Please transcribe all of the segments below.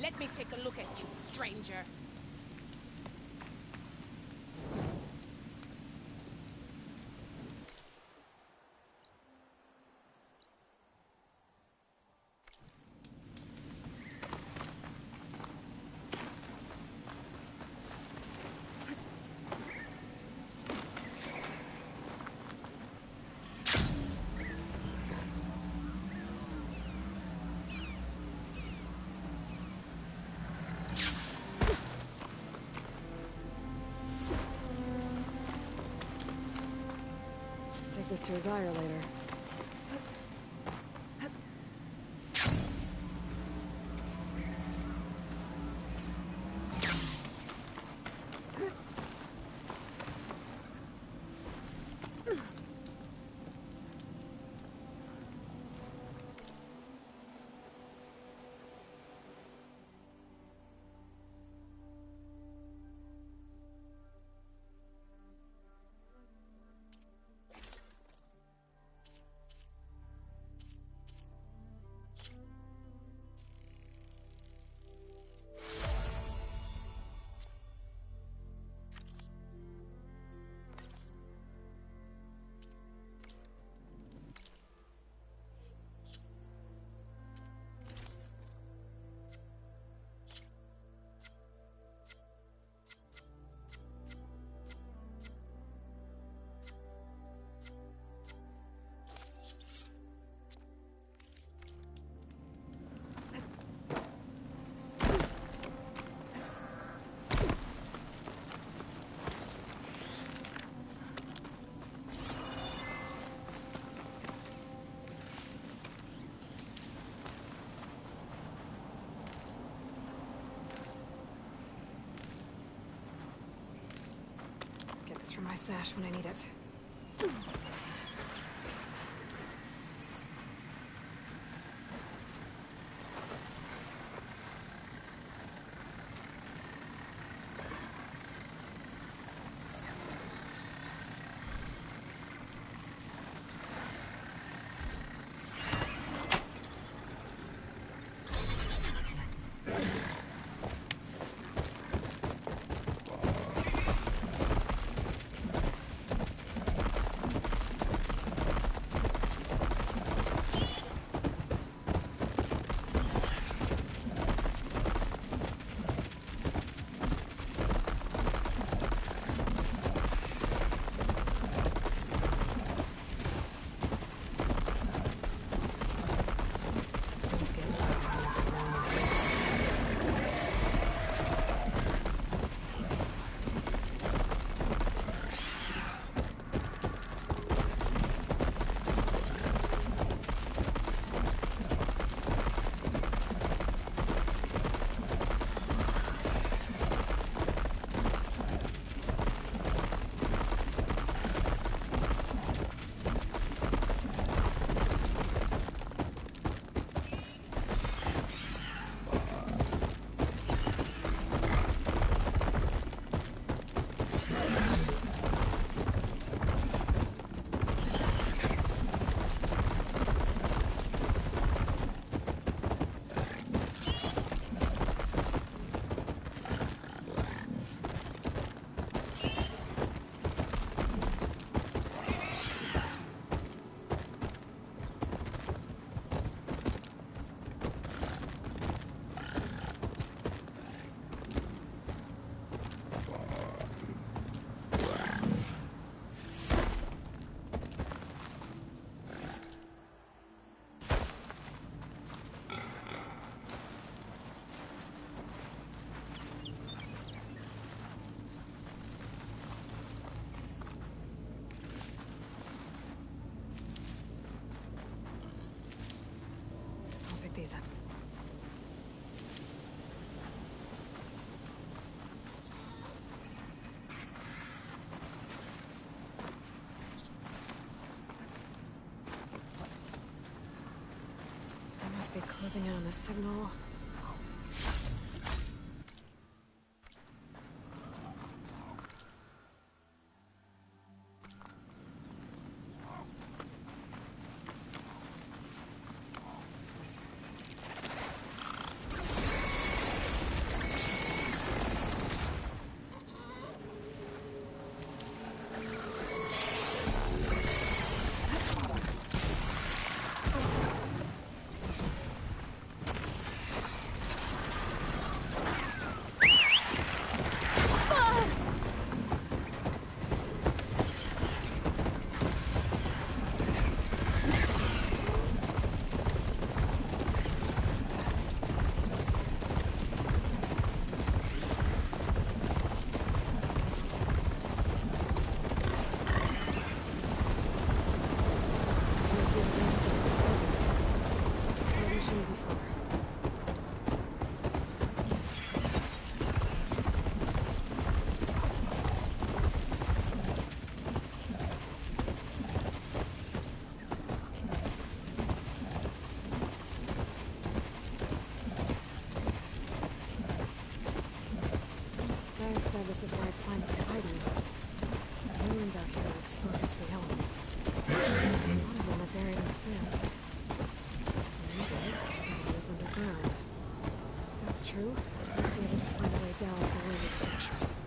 Let me take a look at you, stranger. Take this to a dyer later. From my stash when I need it. These up. I must be closing in on the signal. said this is where I'd find Poseidon. The ruins out here are exposed to the elements. A lot of them are buried in the sand. So maybe Poseidon is underground. If that's true, I'll be able to find a way down the ruined structures.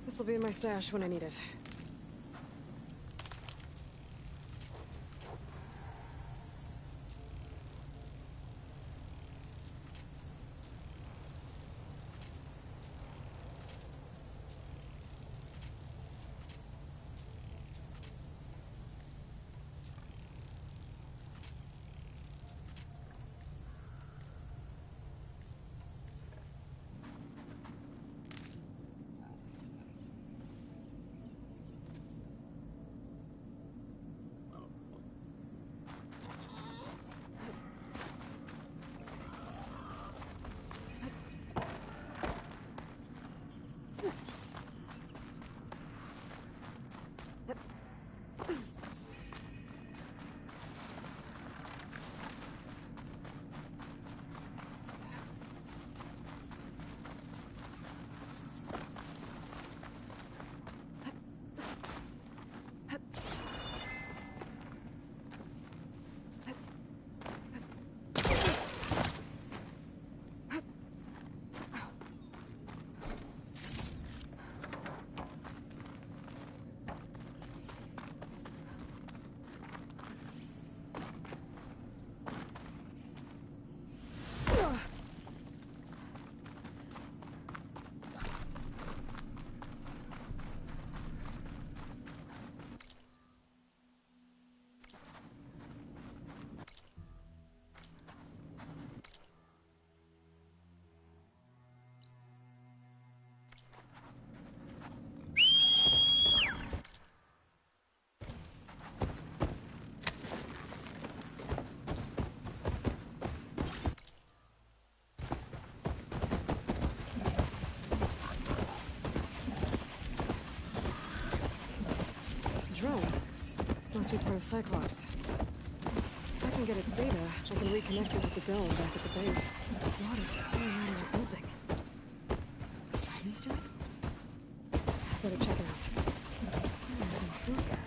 This'll be in my stash when I need it. Drone. Must be part of Cyclops. If I can get its data, I can reconnect it with the dome back at the base. Water's pouring out of the building. Poseidon's doing it? Better check it out. Someone's been through here.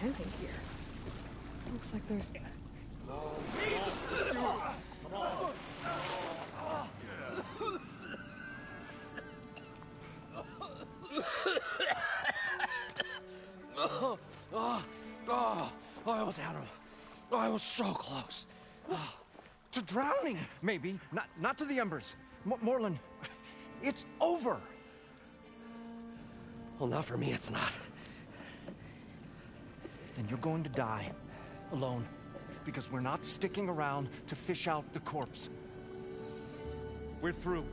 Camping here. Looks like there's... I almost had him. I was so close. To drowning, maybe. Not to the embers. Morlun, it's over. Well, not for me, it's not. Then you're going to die. Alone. Because we're not sticking around to fish out the corpse. We're through.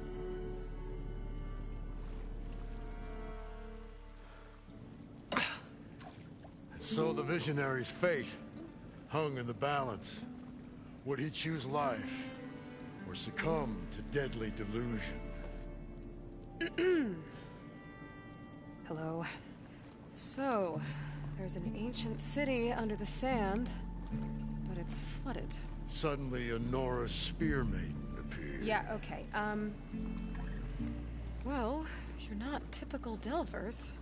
So the visionary's fate hung in the balance. Would he choose life or succumb to deadly delusion. Hello. So, there's an ancient city under the sand, but it's flooded. Suddenly, a Nora Spear Maiden appeared. Yeah, okay, well, you're not typical Delvers.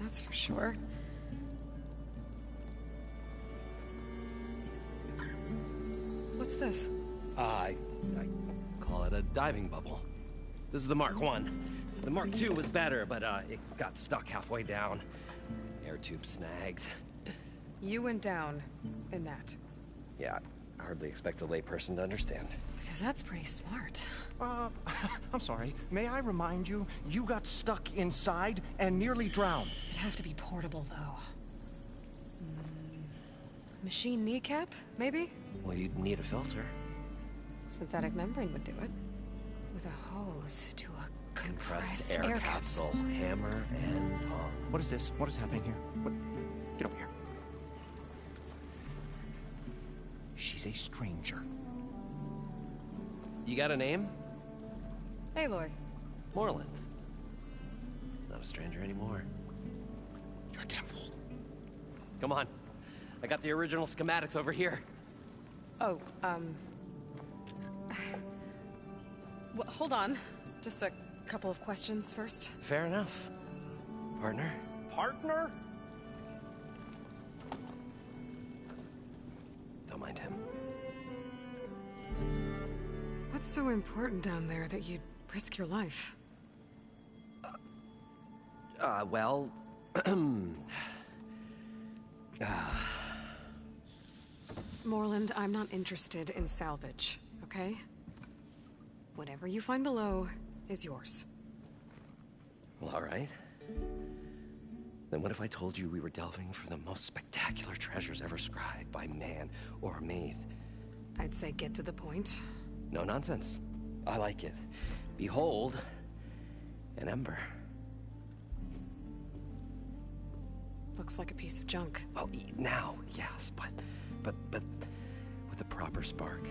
That's for sure. What's this? I call it a diving bubble. This is the Mark 1. The Mark 2 was better, but it got stuck halfway down. Air tube snagged. You went down in that. Yeah, I hardly expect a layperson to understand. Because that's pretty smart. I'm sorry. May I remind you, you got stuck inside and nearly drowned. It'd have to be portable, though. Machine kneecap, maybe? Well, you'd need a filter. Synthetic membrane would do it. With a hose to a compressed Air capsule, hammer, and tong. What is this? What is happening here? What? Get over here. She's a stranger. You got a name? Aloy. Moreland. Not a stranger anymore. You're a damn fool. Come on. I got the original schematics over here. Oh, well, hold on. Just a couple of questions first. Fair enough. Partner? Partner? Don't mind him. What's so important down there that you'd risk your life? Well... Moreland, I'm not interested in salvage, okay? Whatever you find below is yours. Well, all right. Then what if I told you we were delving for the most spectacular treasures ever scribed by man or maid? I'd say get to the point. No nonsense. I like it. Behold, an ember. Looks like a piece of junk. Well, now, yes, but with a proper spark.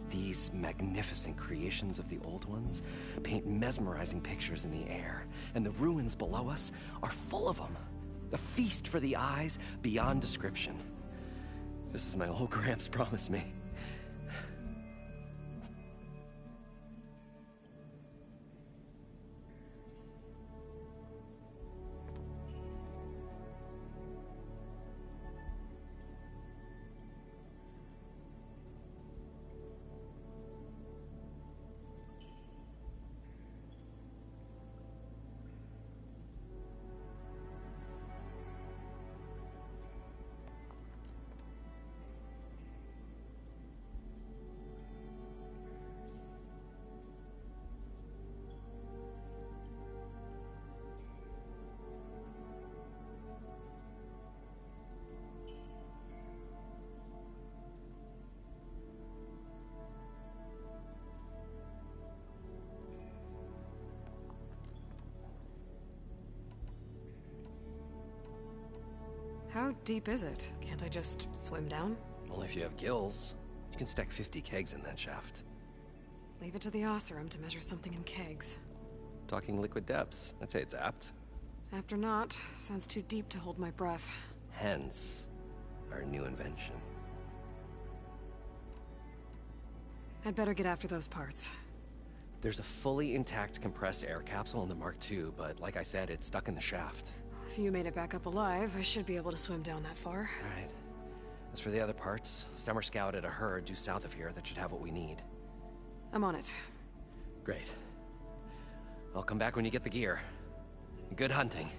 These magnificent creations of the old ones paint mesmerizing pictures in the air, and the ruins below us are full of them. A feast for the eyes beyond description. Just as my old Gramps promised me. How deep is it? Can't I just swim down? Only if you have gills. You can stack 50 kegs in that shaft. Leave it to the Oseram to measure something in kegs. Talking liquid depths. I'd say it's apt. After not, sounds too deep to hold my breath. Hence, our new invention. I'd better get after those parts. There's a fully intact compressed air capsule in the Mark II, but like I said, it's stuck in the shaft. If you made it back up alive, I should be able to swim down that far. All right. As for the other parts, Stemmer scouted a herd due south of here that should have what we need. I'm on it. Great. I'll come back when you get the gear. Good hunting.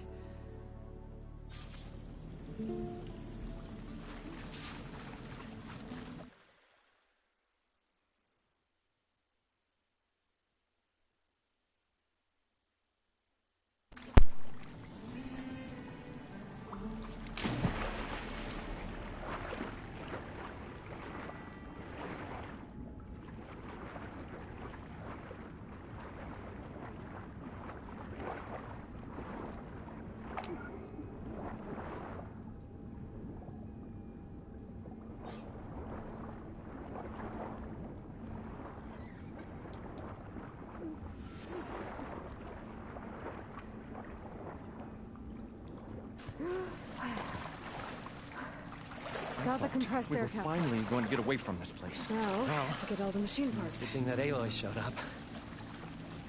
Got the compressed We air were cap. finally going to get away from this place. Now, to get all the machine parts. Good thing that Aloy showed up.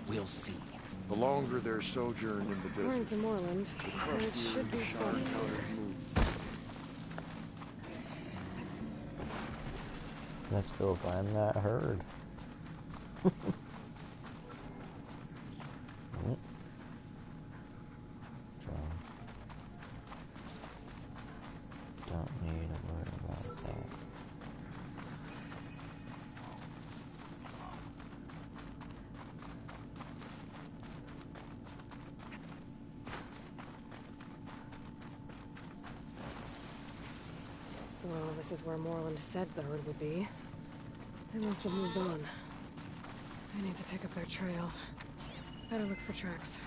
We'll see. The longer their sojourn in the According desert, to Moreland, there should be some here. Let's go find that herd. Don't need to worry about that. Well, this is where Moreland said the herd would be. They must have moved on. I need to pick up their trail. Better look for tracks.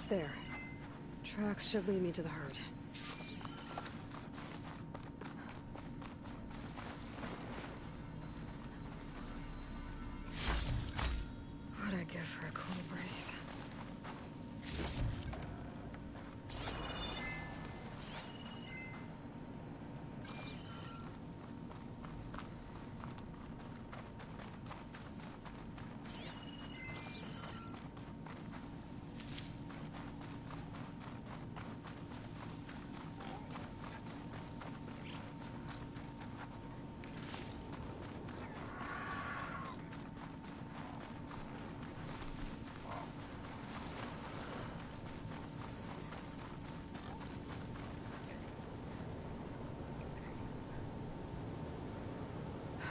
There. Tracks should lead me to the herd. What'd I give for a cool breeze?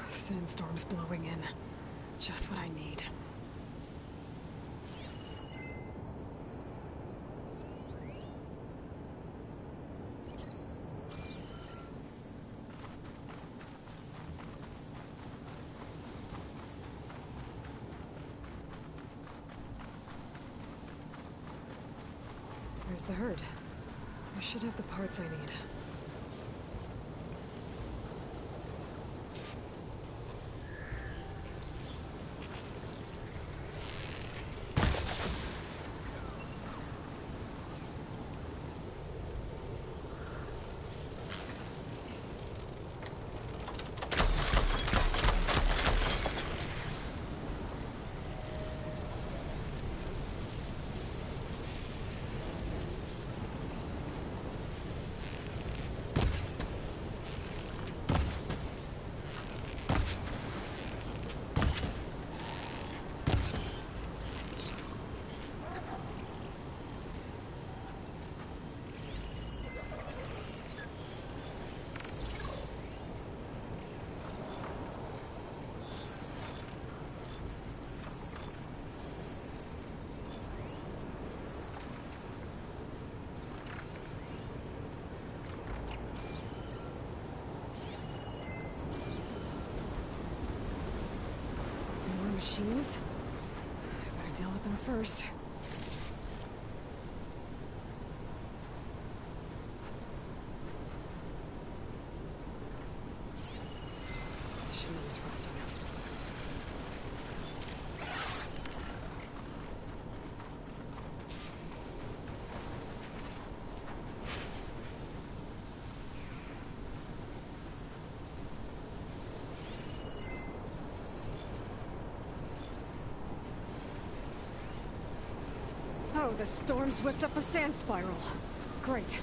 Sandstorm's blowing in. Just what I need. There's the herd. I should have the parts I need. Machines? I better deal with them first. Shouldn't use frost on it. Oh, the storm's whipped up a sand spiral. Great.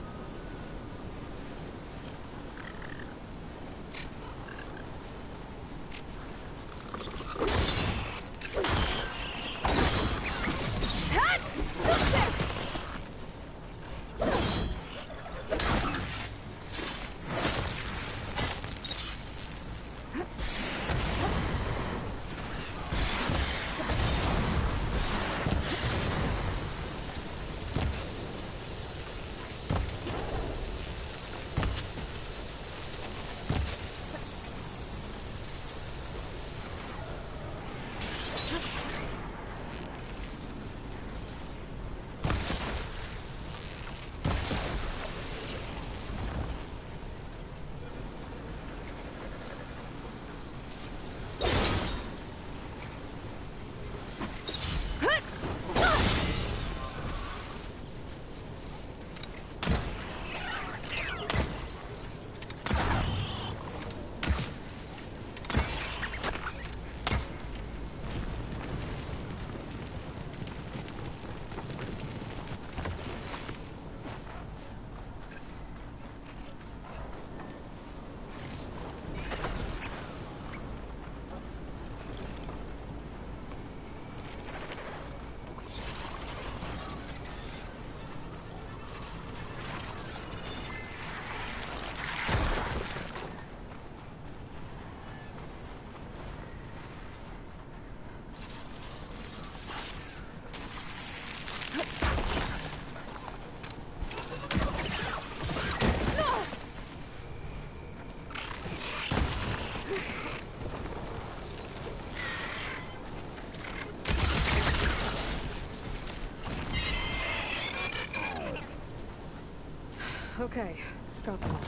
Okay, got them. Now,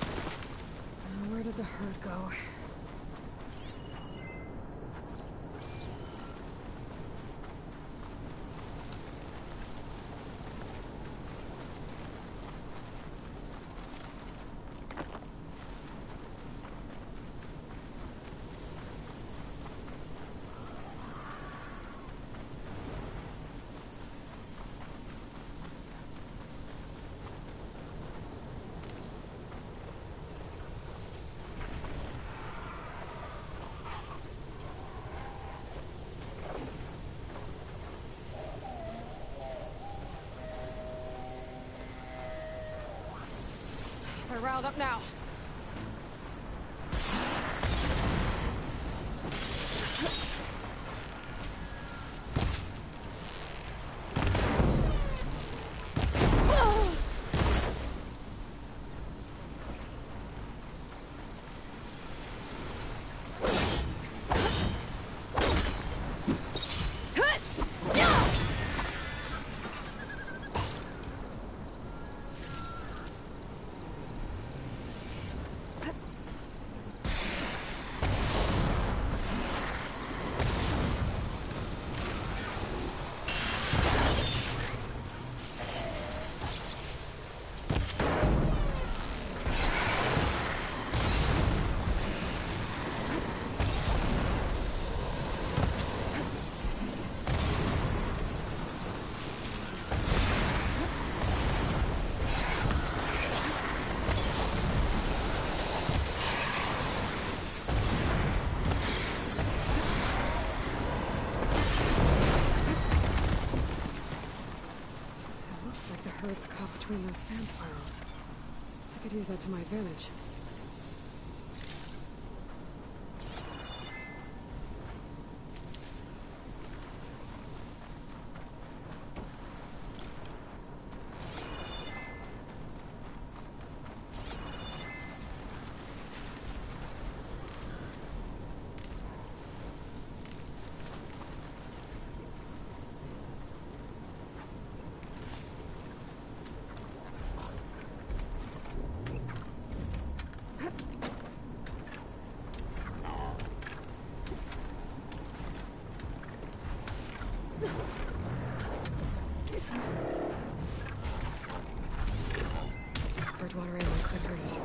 where did the herd go? They're riled up now. Herd's caught between those sand spirals. I could use that to my advantage. Bridgewater ammo could hurt it.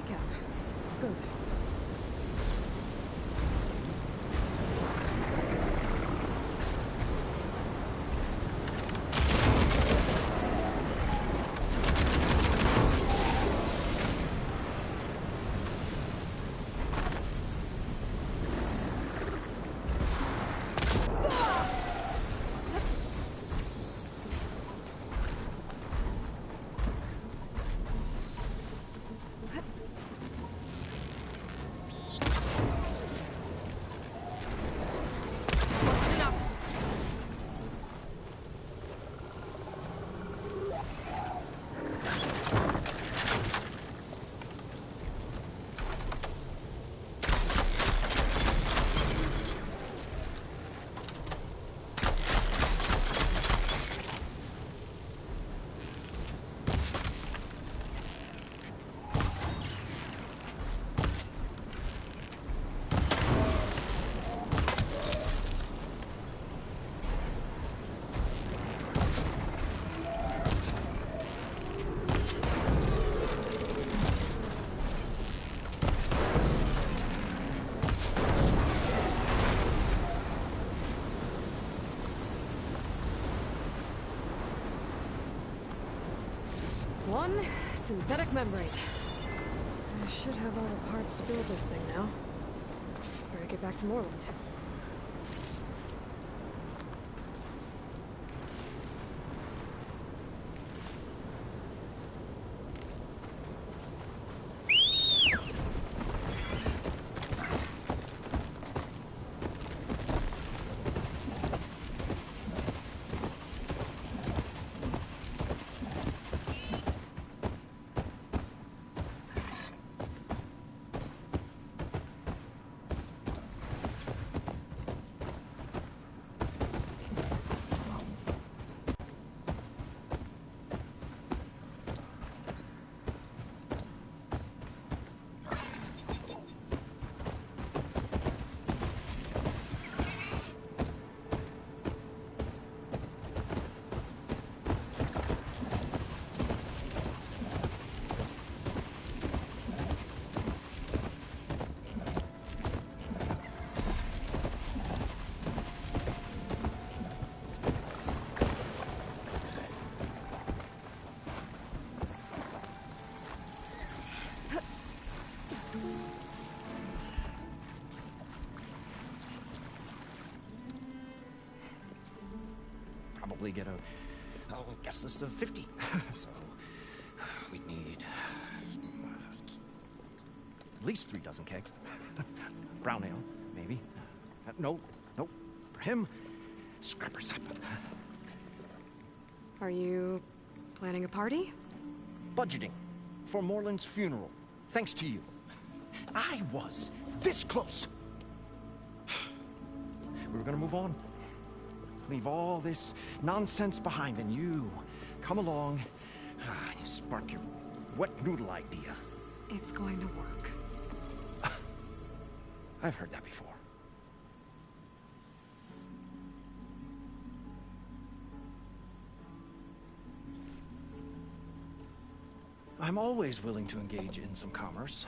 keycap. Good. One synthetic membrane. I should have all the parts to build this thing now. Better get back to Moreland. Probably get a guest list of 50. So we need at least 3 dozen kegs. Brown ale, maybe. No. For him, scrapper sap. Are you planning a party? Budgeting for Moreland's funeral. Thanks to you. I was this close. We were gonna move on. Leave all this nonsense behind, and you come along and you spark your wet noodle idea. It's going to work. I've heard that before. I'm always willing to engage in some commerce.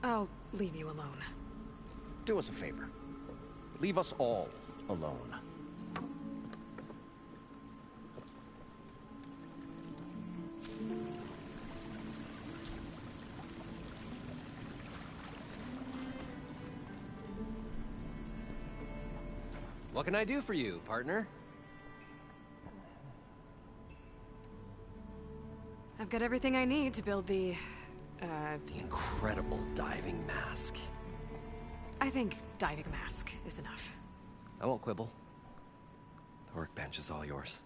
I'll leave you alone. Do us a favor. Leave us all alone. What can I do for you, partner? I've got everything I need to build the incredible diving mask. I think diving mask is enough. I won't quibble. The workbench is all yours.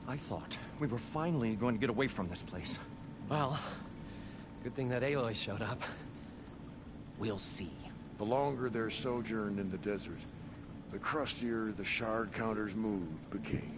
I thought we were finally going to get away from this place. Well, good thing that Aloy showed up. We'll see. The longer their sojourn in the desert, the crustier the shard counter's mood became.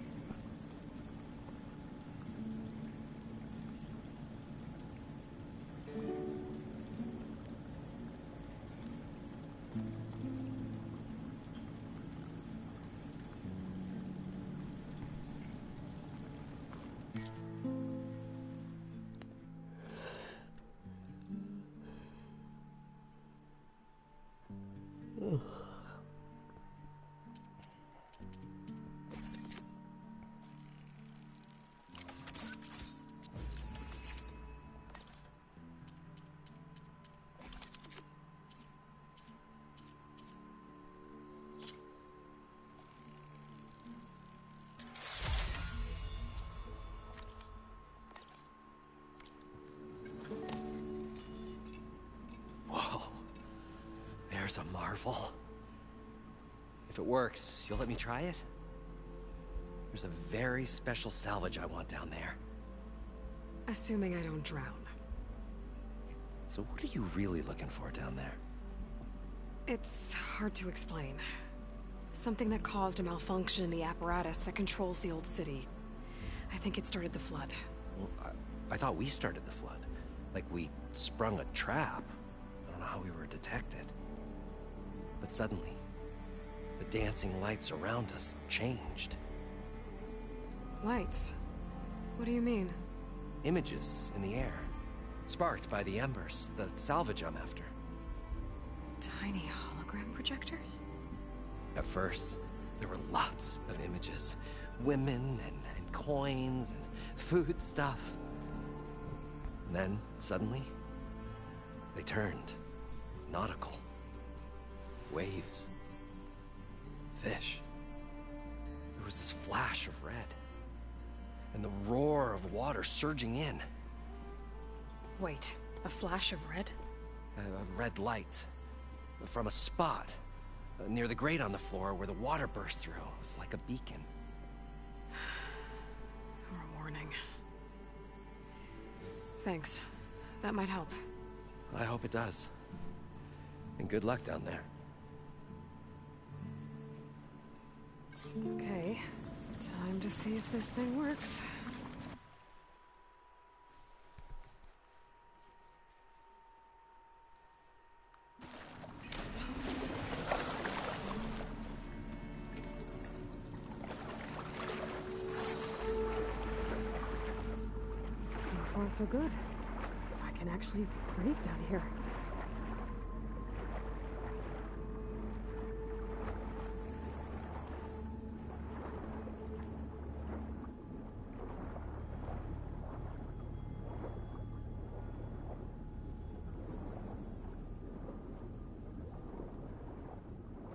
There's a marvel. If it works, you'll let me try it? There's a very special salvage I want down there. Assuming I don't drown. So what are you really looking for down there? It's hard to explain. Something that caused a malfunction in the apparatus that controls the old city. I think it started the flood. Well, I thought we started the flood. Like we sprung a trap. I don't know how we were detected. But suddenly, the dancing lights around us changed. Lights? What do you mean? Images in the air, sparked by the embers, the salvage I'm after. Tiny hologram projectors? At first, there were lots of images. Women and coins and foodstuffs. And then, suddenly, they turned nautical. Waves. Fish. There was this flash of red. And the roar of water surging in. Wait, a flash of red? A red light. From a spot. Near the grate on the floor where the water burst through. It was like a beacon. Or a warning. Thanks. That might help. I hope it does. And good luck down there. Okay. Time to see if this thing works. So far, so good. I can actually breathe down here.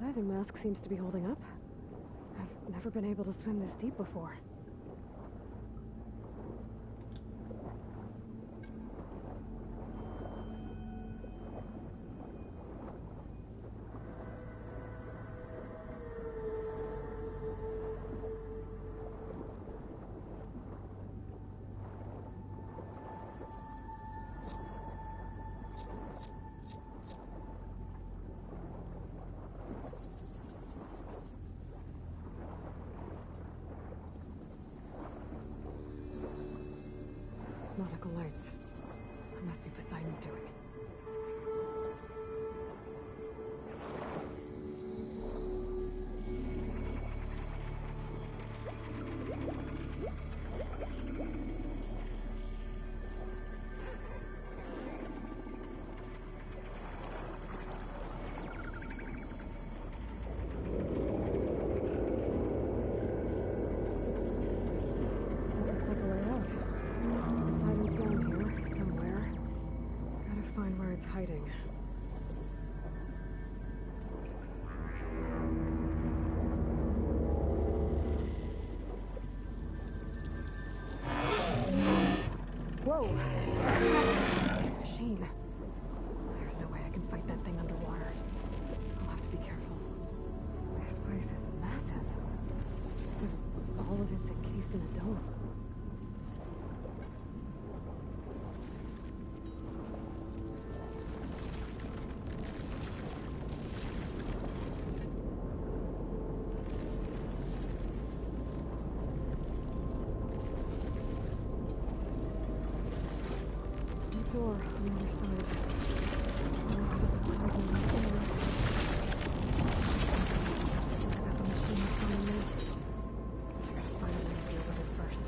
Diving mask seems to be holding up. I've never been able to swim this deep before. Nautical lights. It must be Poseidon's doing. Looks like a way out. Poseidon's down here, somewhere. Gotta find where it's hiding. Whoa! Machine. There's no way I can fight that thing underwater. I'll have to be careful. This place is massive. But all of it's encased in a dome. Door on the other side. Oh, the Poseidon right there. Look at the machine coming in. I gotta find a way to deal with it first.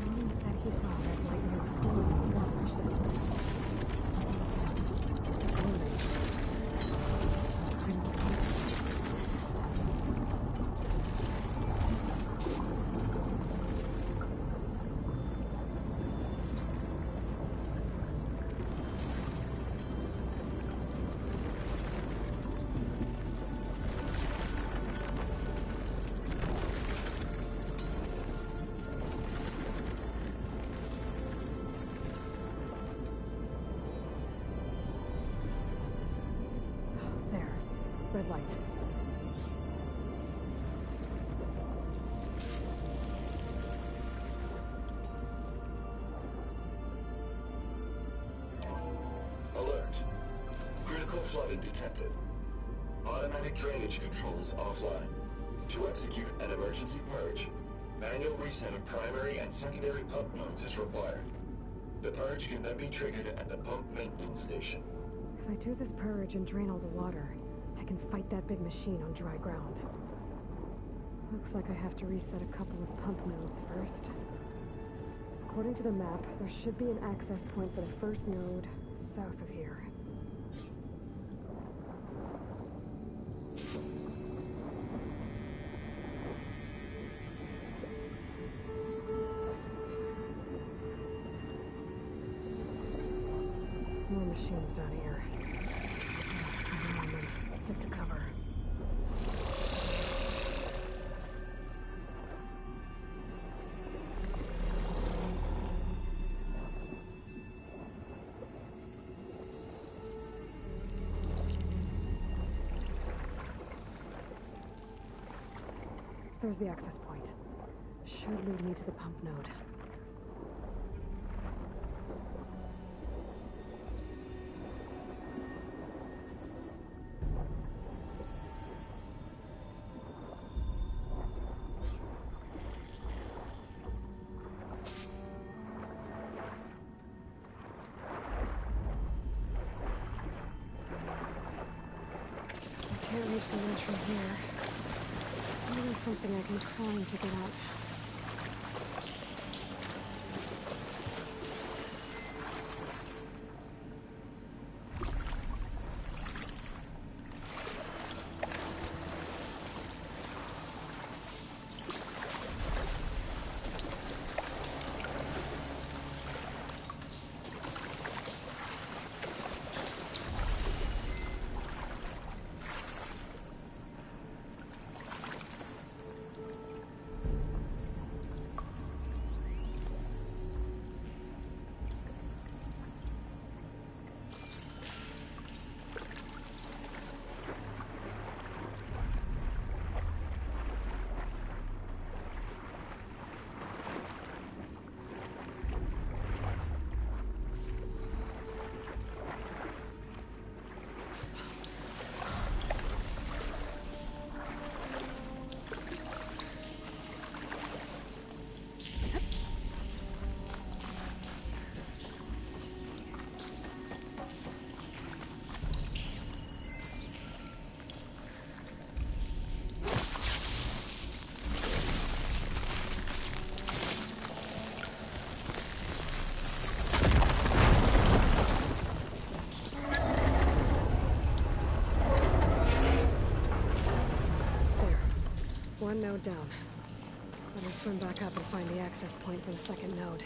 Ryan said he saw red light near the floor when he watched it. There. Red light. Alert. Critical flooding detected. Automatic drainage controls offline. To execute an emergency purge, manual reset of primary and secondary pump nodes is required. The purge can then be triggered at the pump maintenance station. If I do this purge and drain all the water, I can fight that big machine on dry ground. Looks like I have to reset a couple of pump nodes first. According to the map, there should be an access point for the first node south of here. More machines down here. Come on, then. Stick to cover. There's the access point. Should lead me to the pump node. I can't reach the ledge from here. Maybe something I can climb to get out. node down. Better swim back up and find the access point for the second node.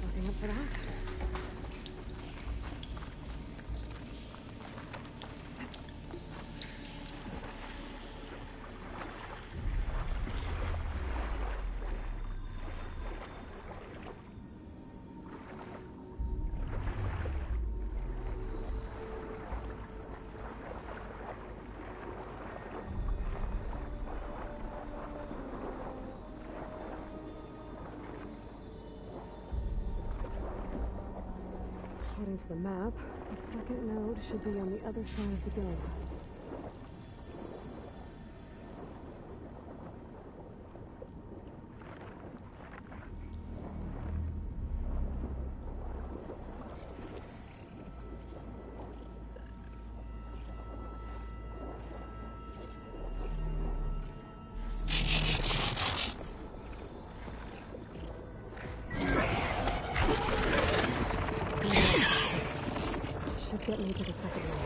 Looking up for that. According to the map, the second node should be on the other side of the dome. Should get me to the second node.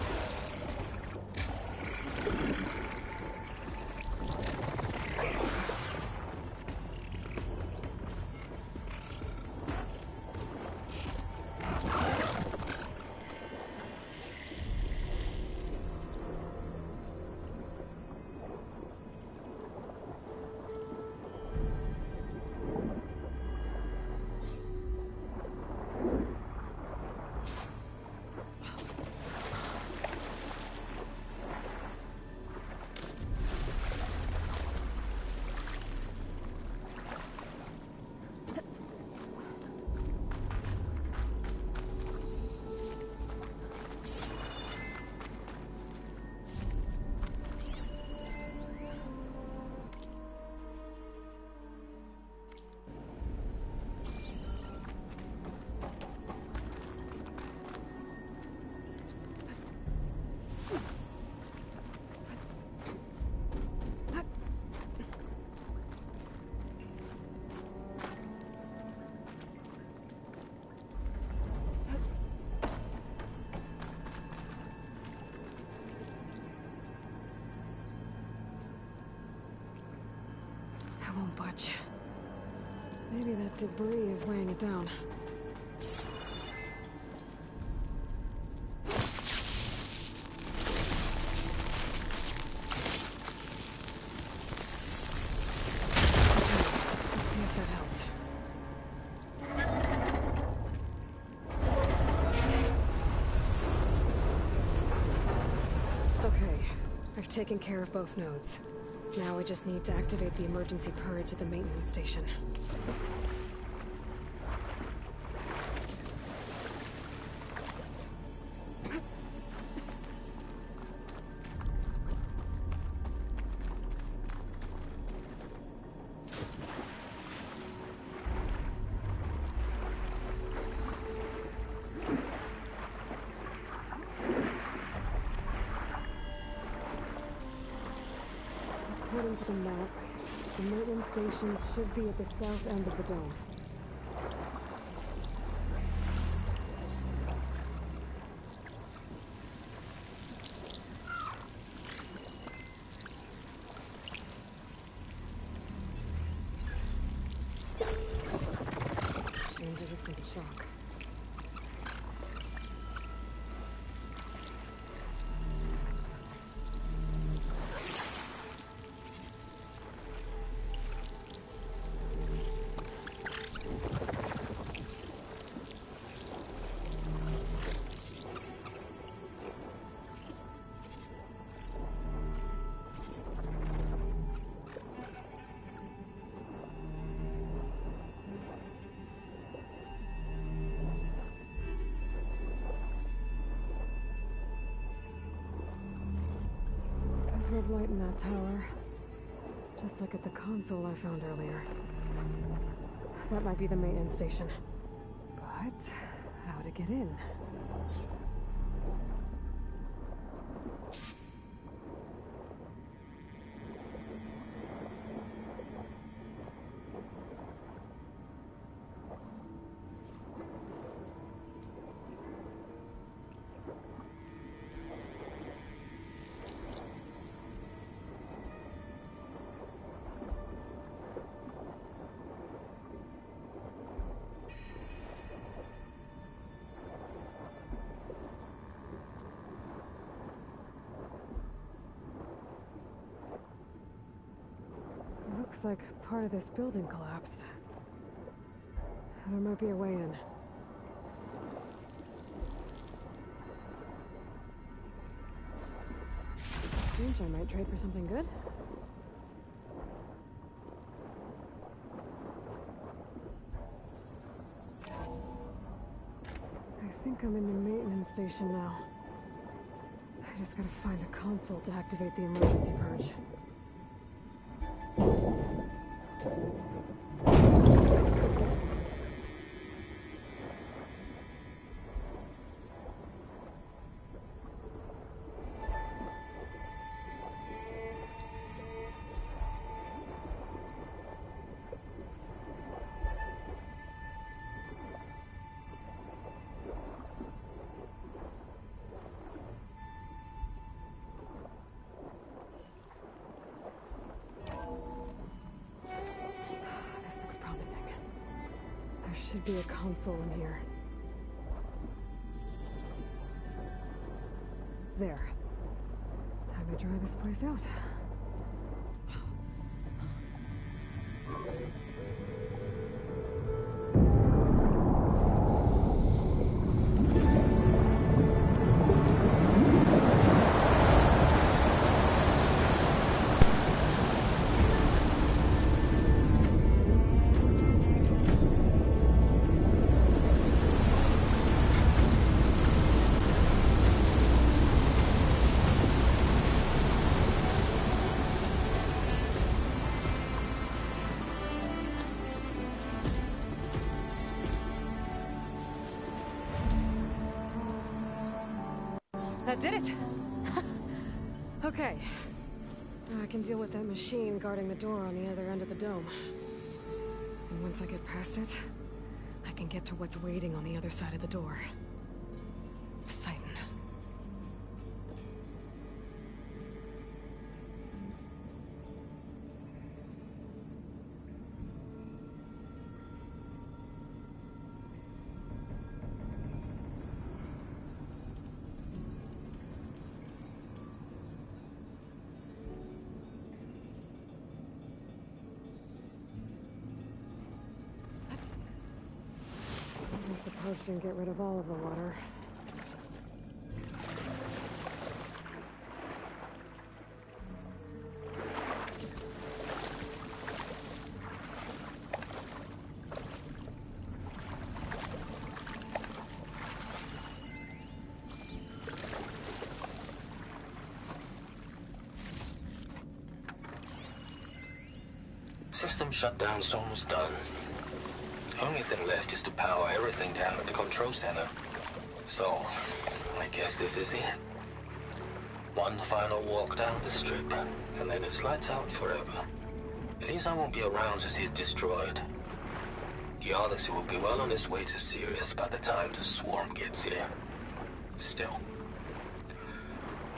I won't budge. Maybe that debris is weighing it down. Let's see if that helped. Okay, I've taken care of both nodes. Now we just need to activate the emergency purge at the maintenance station. According to the map, the maintenance stations should be at the south end of the dome. And resistant to shock. There's red light in that tower. Just like at the console I found earlier. That might be the maintenance station. But how to get in? Looks like part of this building collapsed. There might be a way in. Strange, I might trade for something good. I think I'm in the maintenance station now. I just gotta find a console to activate the emergency purge. Should be a console in here. There. Time to try this place out. That did it! Okay. Now I can deal with that machine guarding the door on the other end of the dome. And once I get past it, I can get to what's waiting on the other side of the door. Poseidon. The purge didn't get rid of all of the water. System shutdown's almost done. The only thing left is to power everything down at the control center. So, I guess this is it. One final walk down the strip, and then it's lights out forever. At least I won't be around to see it destroyed. The Odyssey will be well on its way to Sirius by the time the swarm gets here. Still,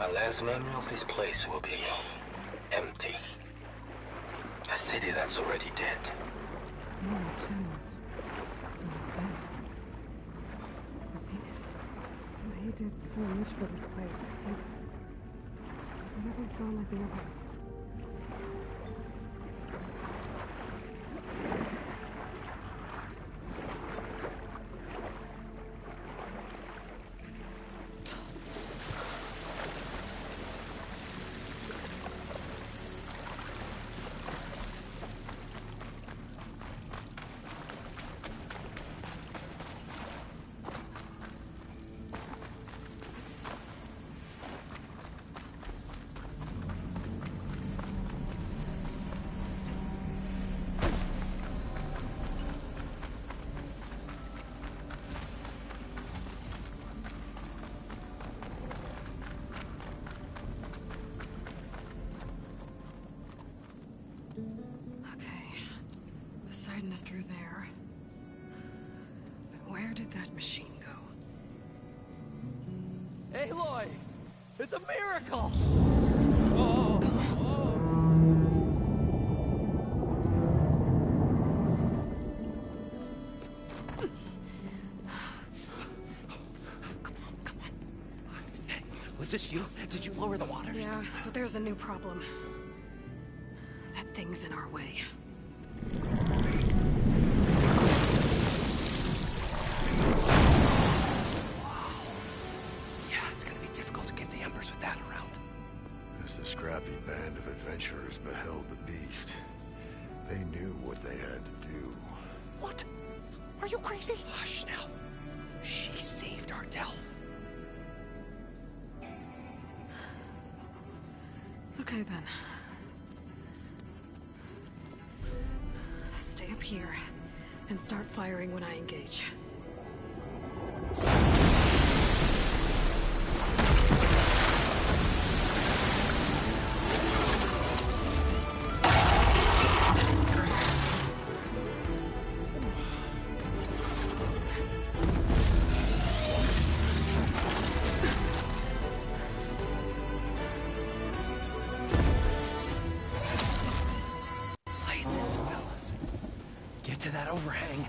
my last memory of this place will be empty. A city that's already dead. He did so much for this place. He doesn't sound like the others. is through there. But where did that machine go? Aloy! It's a miracle! Was this you? Did you lower the waters? Yeah, but there's a new problem. That thing's in our way. Yeah, it's gonna be difficult to get the embers with that around. As the scrappy band of adventurers beheld the beast, they knew what they had to do. What? Are you crazy? Hush now. She saved our Delph. Okay then. Stay up here and start firing when I engage. Places, fellas. Get to that overhang.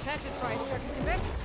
That should fry circuits a bit.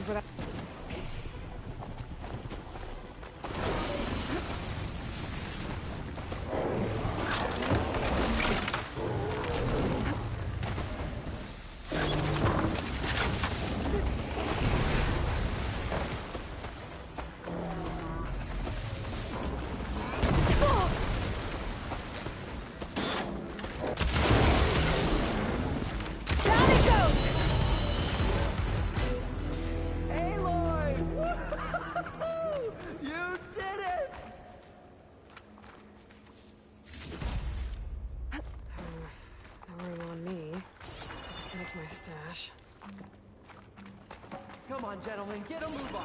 ground without... My stash. Come on, gentlemen, get a move on.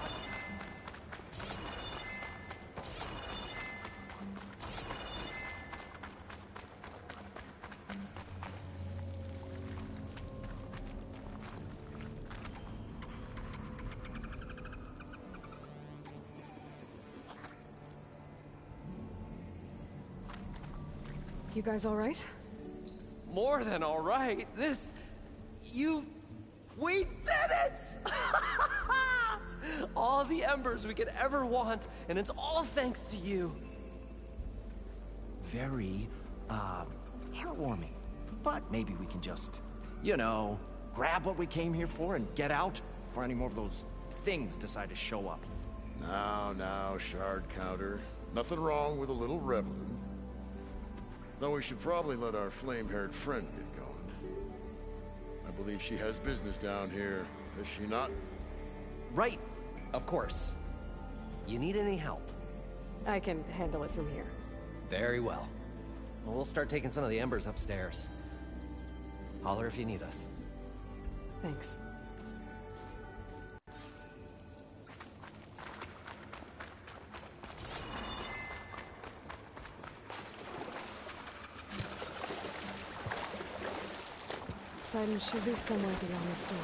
You guys all right? More than all right. We did it! All the embers we could ever want, and it's all thanks to you. Very, heartwarming. But maybe we can just, you know, grab what we came here for and get out before any more of those things decide to show up. Now, Shard Counter. Nothing wrong with a little reveling. Though we should probably let our flame-haired friend get going. I believe she has business down here, does she not? Right, of course. You need any help? I can handle it from here. Very well. We'll start taking some of the embers upstairs. Holler if you need us. Thanks. Poseidon should be somewhere beyond this door.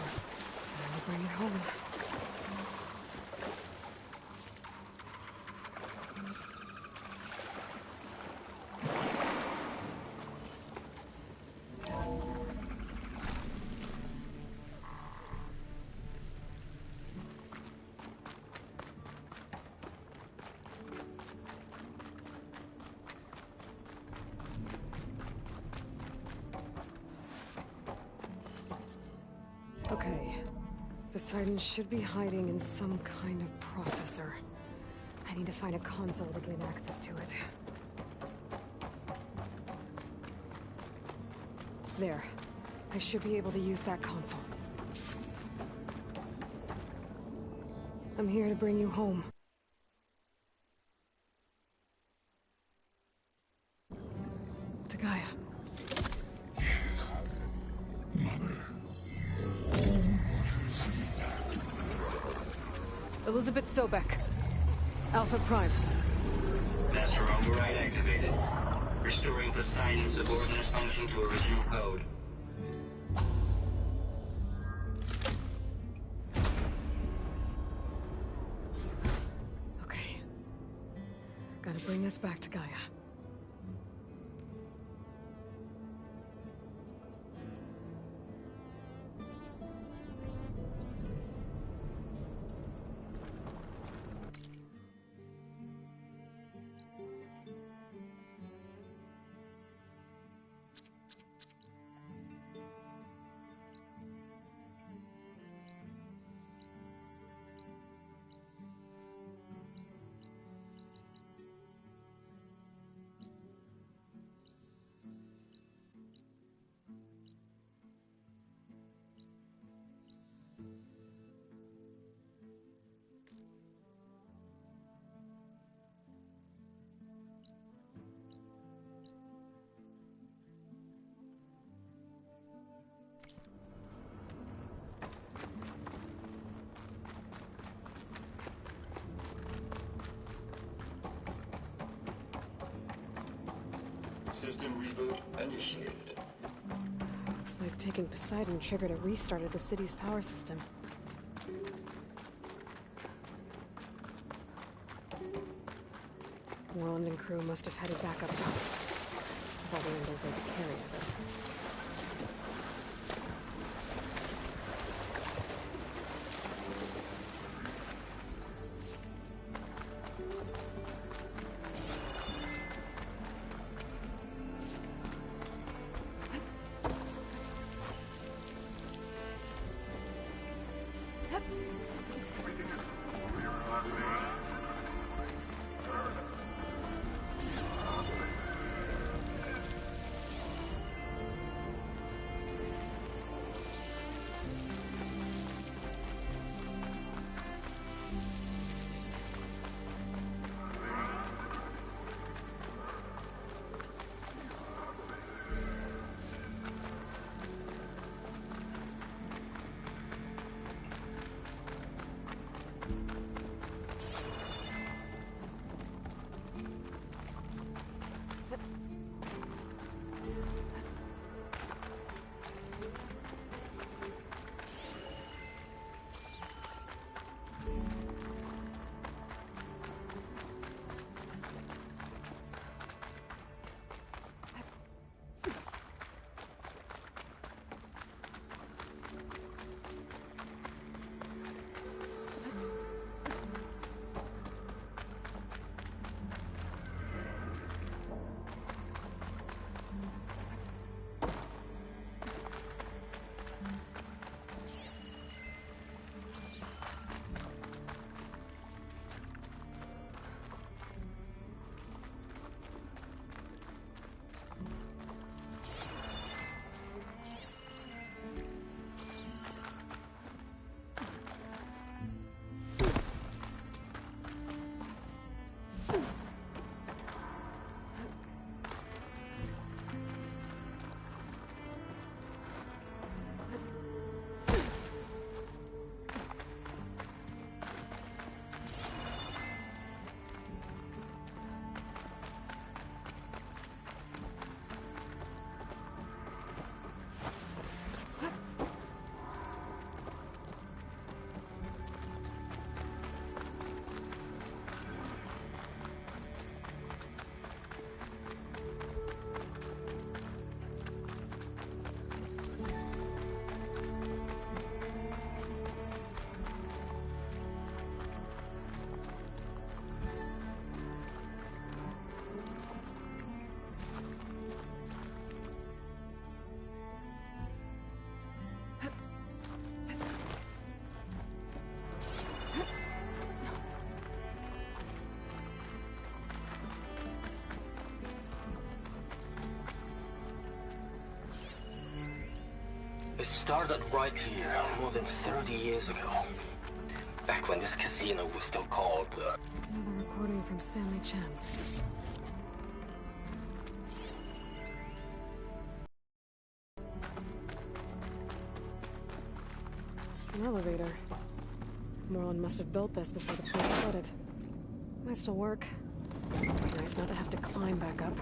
Time to bring it home. Okay. Poseidon should be hiding in some kind of processor. I need to find a console to gain access to it. There. I should be able to use that console. I'm here to bring you home. To Gaia. Elizabeth Sobek. Alpha Prime. Master override activated. Restoring Poseidon's subordinate function to original code. Okay. Gotta bring this back to Gaia. System reboot initiated. Looks like taking Poseidon triggered a restart of the city's power system. Roland and crew must have headed back up top. With all the windows they could carry of it. It started right here more than 30 years ago. Back when this casino was still called Another recording from Stanley Chen. An elevator. Moreland must have built this before the place flooded. Might still work. Nice not to have to climb back up.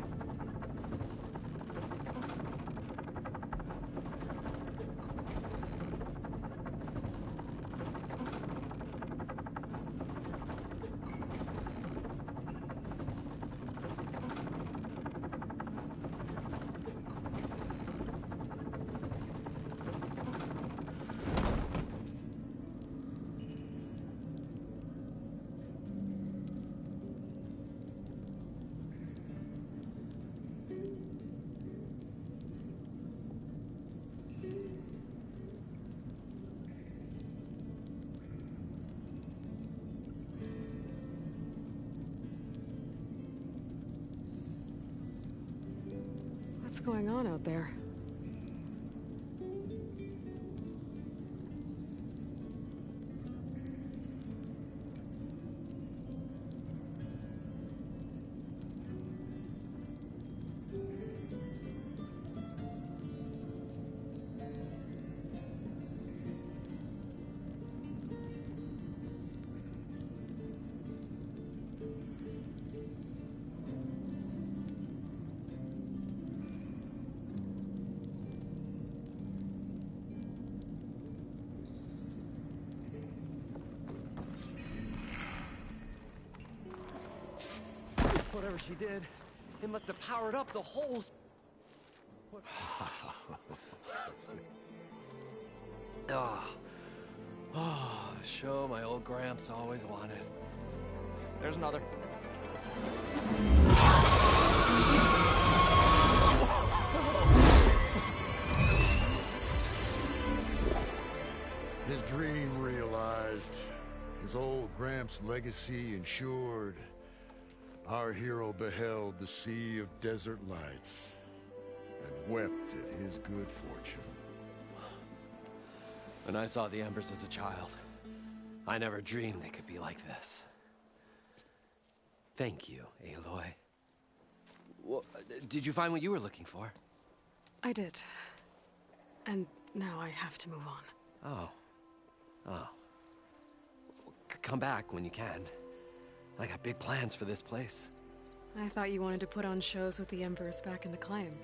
What's going on out there? Whatever she did, it must have powered up the whole... Oh, the show my old Gramps always wanted. There's another. His dream realized, his old Gramps' legacy ensured. Our hero beheld the sea of desert lights and wept at his good fortune. When I saw the Embers as a child, I never dreamed they could be like this. Thank you, Aloy. Well, did you find what you were looking for? I did. And now I have to move on. Oh. Come back when you can. I got big plans for this place. I thought you wanted to put on shows with the Embers back in the Claim.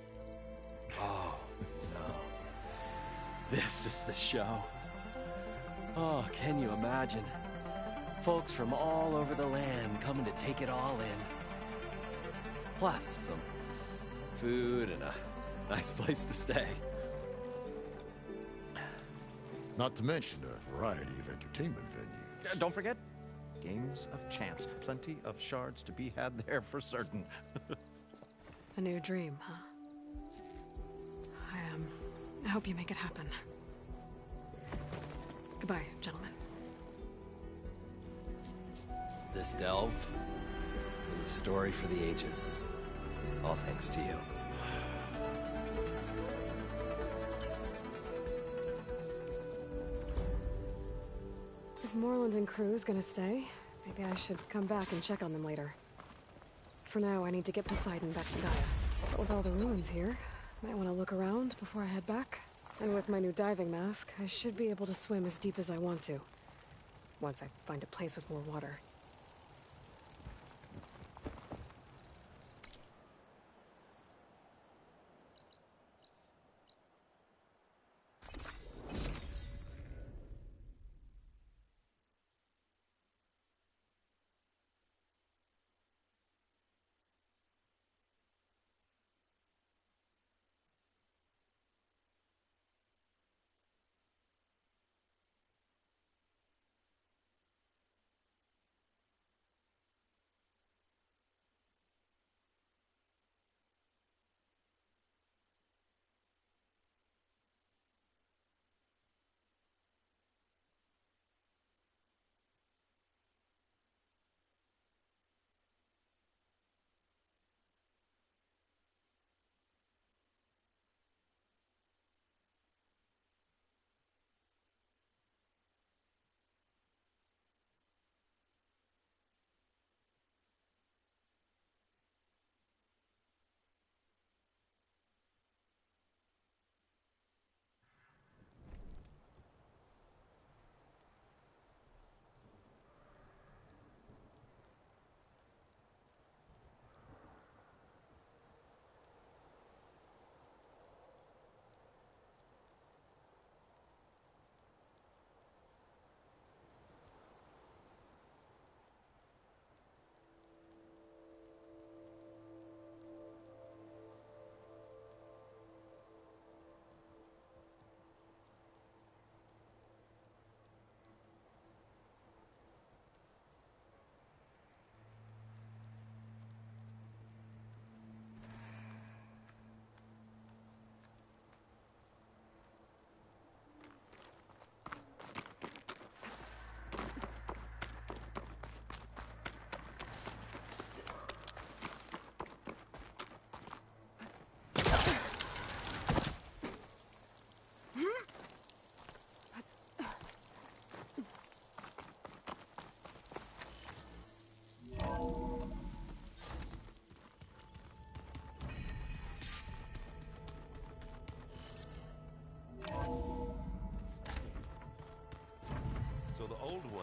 Oh, no. This is the show. Oh, can you imagine? Folks from all over the land coming to take it all in. Plus, some food and a nice place to stay. Not to mention a variety of entertainment venues. Don't forget, games of chance. Plenty of shards to be had there for certain. A new dream, huh? I hope you make it happen. Goodbye, gentlemen. This delve is a story for the ages. All thanks to you. If Moreland and crew's gonna stay, maybe I should come back and check on them later. For now, I need to get Poseidon back to Gaia. But with all the ruins here, might want to look around before I head back. And with my new diving mask, I should be able to swim as deep as I want to. Once I find a place with more water.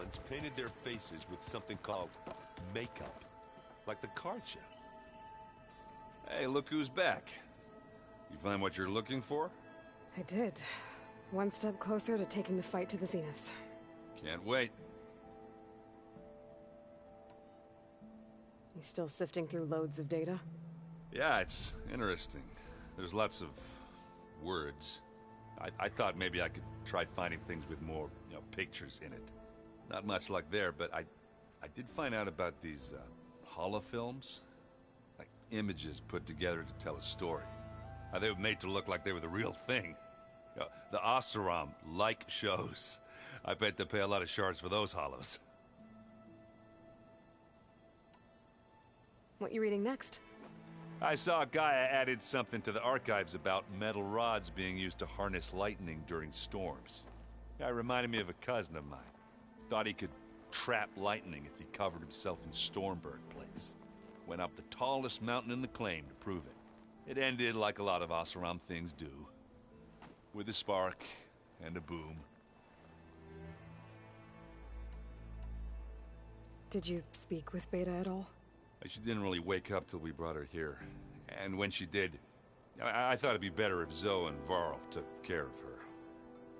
ones painted their faces with something called makeup. Like the card show. Hey, look who's back. You find what you're looking for? I did. One step closer to taking the fight to the Zeniths. Can't wait. You still sifting through loads of data? Yeah, it's interesting. There's lots of words. I thought maybe I could try finding things with more, pictures in it. Not much luck there, but I did find out about these holofilms. Like images put together to tell a story. They were made to look like they were the real thing. The Oseram like shows. I bet they pay a lot of shards for those hollows. What you reading next? I saw Gaia added something to the archives about metal rods being used to harness lightning during storms. Guy reminded me of a cousin of mine. Thought he could trap lightning if he covered himself in Stormbird plates. Went up the tallest mountain in the claim to prove it. It ended like a lot of Oseram things do. With a spark and a boom. Did you speak with Beta at all? She didn't really wake up till we brought her here. And when she did, I thought it'd be better if Zoe and Varl took care of her.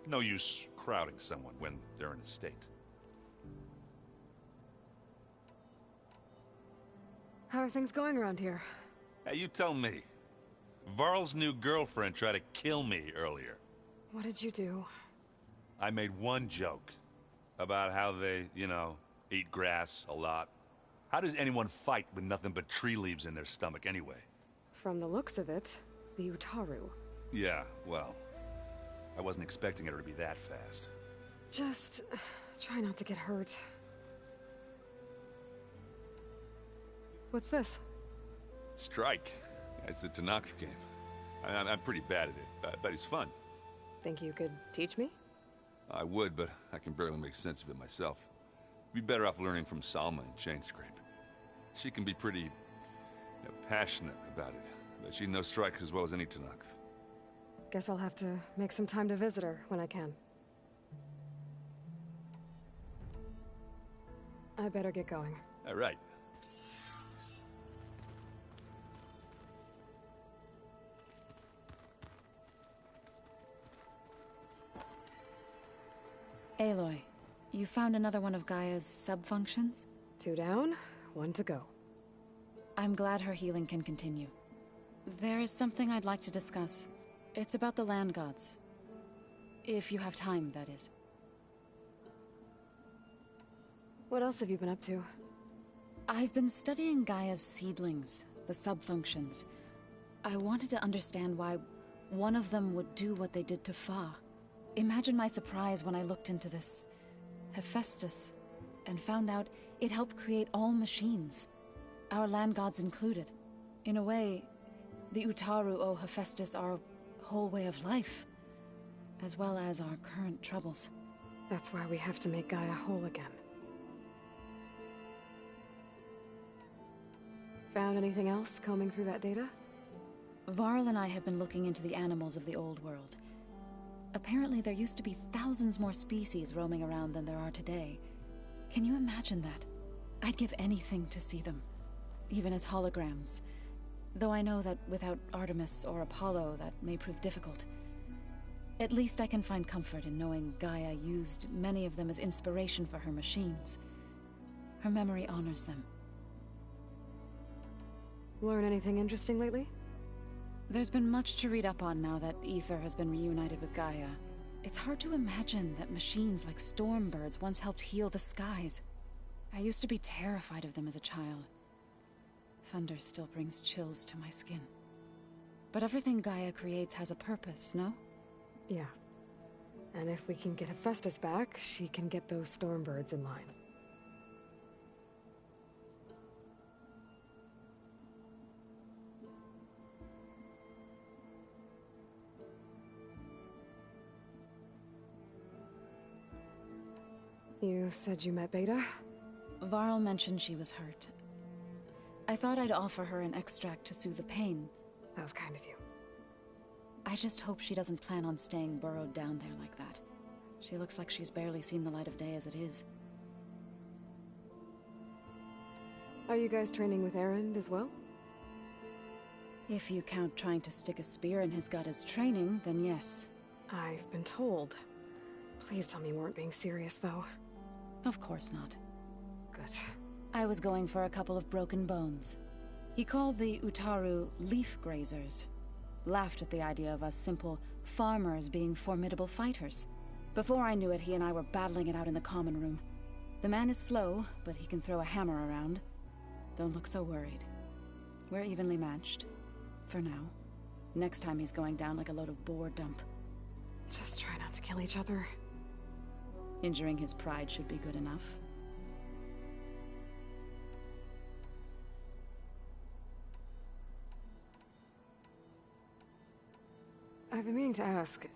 No use crowding someone when they're in a state. How are things going around here? Hey, you tell me. Varl's new girlfriend tried to kill me earlier. What did you do? I made one joke about how they, eat grass a lot. How does anyone fight with nothing but tree leaves in their stomach anyway? From the looks of it, the Utaru. Yeah, well, I wasn't expecting her to be that fast. Just try not to get hurt. What's this? Strike. It's a Tanakh game. I'm pretty bad at it, but it's fun. Think you could teach me? I would, but I can barely make sense of it myself. Be better off learning from Salma and Chainscrape. She can be pretty passionate about it, but she knows Strike as well as any Tanakh. Guess I'll have to make some time to visit her when I can. I better get going. All right. Aloy, you found another one of Gaia's sub-functions? 2 down, 1 to go. I'm glad her healing can continue. There is something I'd like to discuss. It's about the land gods. If you have time, that is. What else have you been up to? I've been studying Gaia's seedlings, the sub-functions. I wanted to understand why one of them would do what they did to Fa. Imagine my surprise when I looked into this Hephaestus and found out it helped create all machines, our land gods included. In a way, the Utaru owe Hephaestus our whole way of life, as well as our current troubles. That's why we have to make Gaia whole again. Found anything else combing through that data? Varl and I have been looking into the animals of the old world. Apparently there used to be thousands more species roaming around than there are today. Can you imagine that? I'd give anything to see them, even as holograms. Though I know that without Artemis or Apollo, that may prove difficult. At least I can find comfort in knowing Gaia used many of them as inspiration for her machines. Her memory honors them. Learn anything interesting lately? There's been much to read up on now that Aether has been reunited with Gaia. It's hard to imagine that machines like Stormbirds once helped heal the skies. I used to be terrified of them as a child. Thunder still brings chills to my skin. But everything Gaia creates has a purpose, no? Yeah. And if we can get Hephaestus back, she can get those Stormbirds in line. You said you met Beta? Varl mentioned she was hurt. I thought I'd offer her an extract to soothe the pain. That was kind of you. I just hope she doesn't plan on staying burrowed down there like that. She looks like she's barely seen the light of day as it is. Are you guys training with Erend as well? If you count trying to stick a spear in his gut as training, then yes. I've been told. Please tell me you weren't being serious, though. Of course not. Good. I was going for a couple of broken bones. He called the Utaru leaf grazers. Laughed at the idea of us simple farmers being formidable fighters. Before I knew it, he and I were battling it out in the common room. The man is slow, but he can throw a hammer around. Don't look so worried. We're evenly matched. For now. Next time he's going down like a load of boar dump. Just try not to kill each other. Injuring his pride should be good enough. I've been meaning to ask,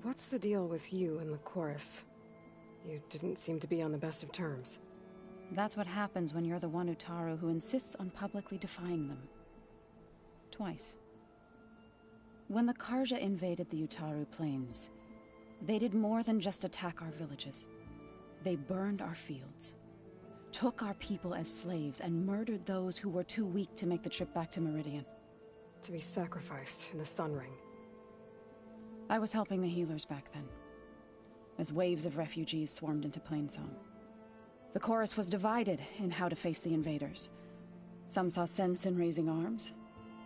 what's the deal with you and the chorus? You didn't seem to be on the best of terms. That's what happens when you're the one Utaru who insists on publicly defying them. Twice. When the Karja invaded the Utaru plains, they did more than just attack our villages. They burned our fields, took our people as slaves, and murdered those who were too weak to make the trip back to Meridian. To be sacrificed in the Sun Ring. I was helping the healers back then, as waves of refugees swarmed into Plainsong. The chorus was divided in how to face the invaders. Some saw sense in raising arms.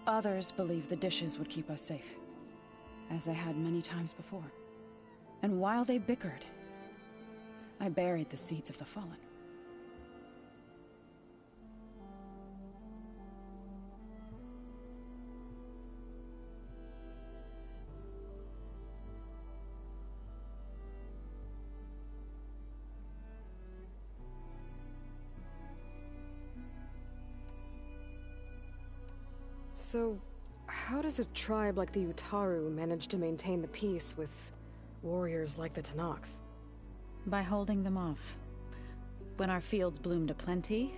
Others believed the dishes would keep us safe, as they had many times before. And while they bickered, I buried the seeds of the fallen. So, how does a tribe like the Utaru manage to maintain the peace with warriors like the Tenakth? By holding them off. When our fields bloomed aplenty,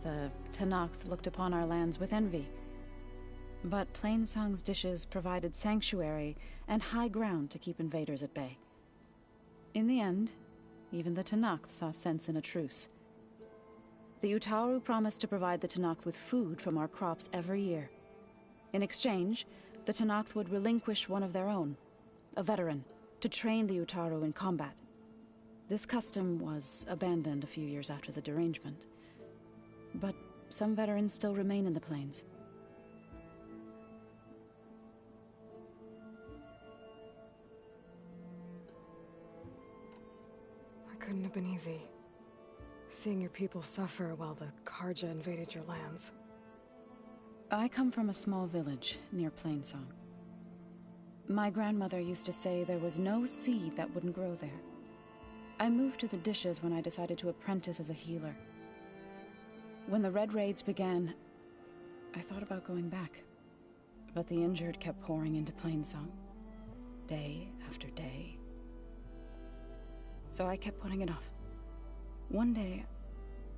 the Tenakth looked upon our lands with envy. But Plainsong's dishes provided sanctuary and high ground to keep invaders at bay. In the end, even the Tenakth saw sense in a truce. The Utaru promised to provide the Tenakth with food from our crops every year. In exchange, the Tenakth would relinquish one of their own, a veteran, to train the Utaru in combat. This custom was abandoned a few years after the derangement. But some veterans still remain in the plains. It couldn't have been easy. Seeing your people suffer while the Karja invaded your lands. I come from a small village near Plainsong. My grandmother used to say there was no seed that wouldn't grow there. I moved to the dishes when I decided to apprentice as a healer. When the Red Raids began, I thought about going back. But the injured kept pouring into Plainsong, day after day. So I kept putting it off. One day,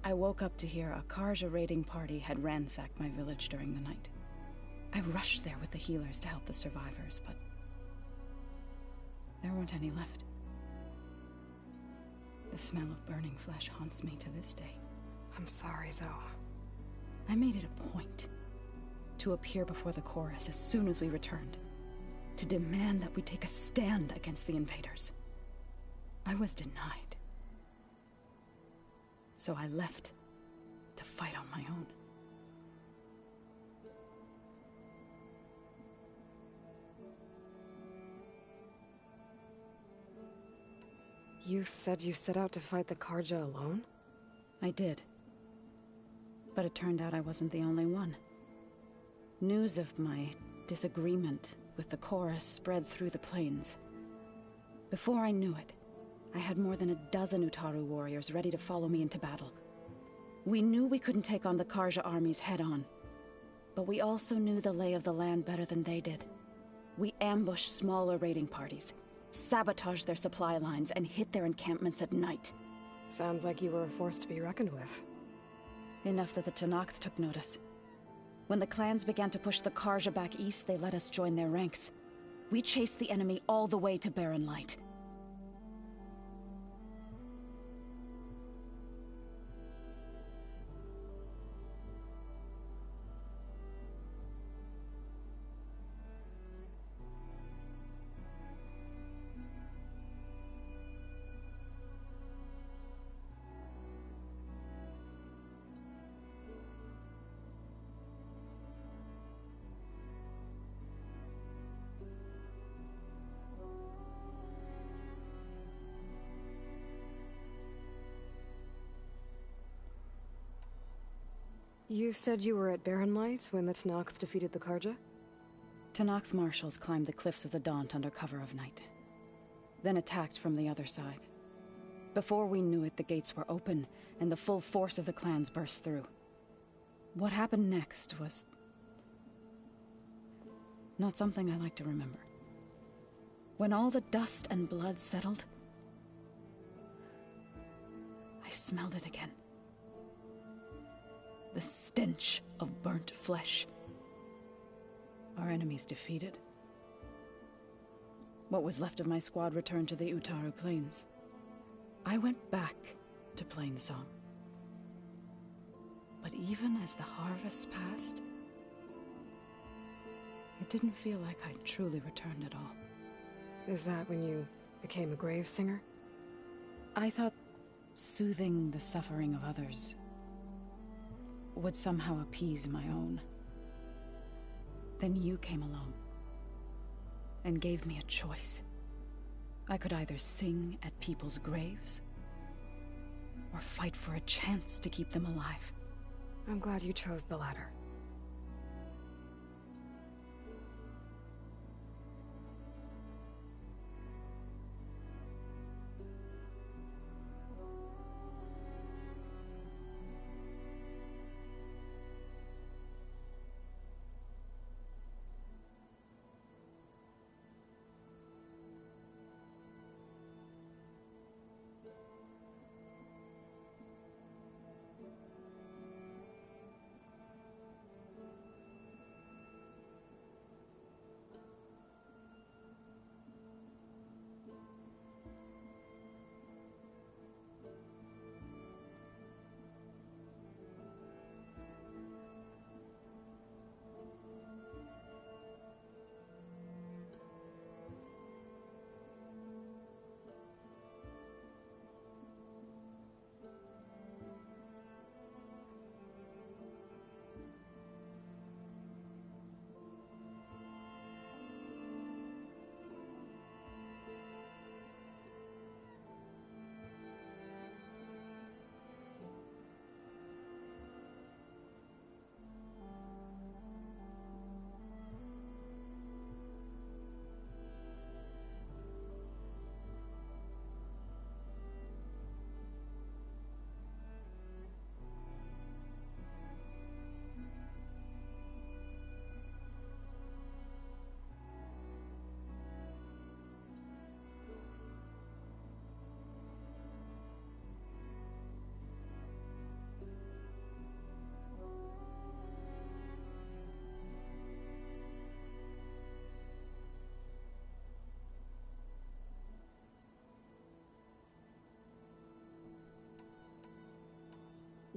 I woke up to hear a Karja raiding party had ransacked my village during the night. I rushed there with the healers to help the survivors, but there weren't any left. The smell of burning flesh haunts me to this day. I'm sorry, Zoe. I made it a point to appear before the chorus as soon as we returned, to demand that we take a stand against the invaders. I was denied. So I left to fight on my own. You said you set out to fight the Karja alone? I did. But it turned out I wasn't the only one. News of my disagreement with the chorus spread through the plains. Before I knew it, I had more than a dozen Utaru warriors ready to follow me into battle. We knew we couldn't take on the Karja armies head-on, but we also knew the lay of the land better than they did. We ambushed smaller raiding parties, sabotaged their supply lines, and hit their encampments at night. Sounds like you were a force to be reckoned with. Enough that the Tenakth took notice. When the clans began to push the Karja back east, they let us join their ranks. We chased the enemy all the way to Barren Light. You said you were at Barrenlight when the Tenakth defeated the Karja? Tenakth marshals climbed the cliffs of the Daunt under cover of night, then attacked from the other side. Before we knew it, the gates were open, and the full force of the clans burst through. What happened next was not something I like to remember. When all the dust and blood settled, I smelled it again. The stench of burnt flesh. Our enemies defeated. What was left of my squad returned to the Utaru Plains. I went back to Plainsong. But even as the harvest passed, it didn't feel like I'd truly returned at all. Is that when you became a grave singer? I thought soothing the suffering of others would somehow appease my own. Then you came along and gave me a choice. I could either sing at people's graves or fight for a chance to keep them alive. I'm glad you chose the latter.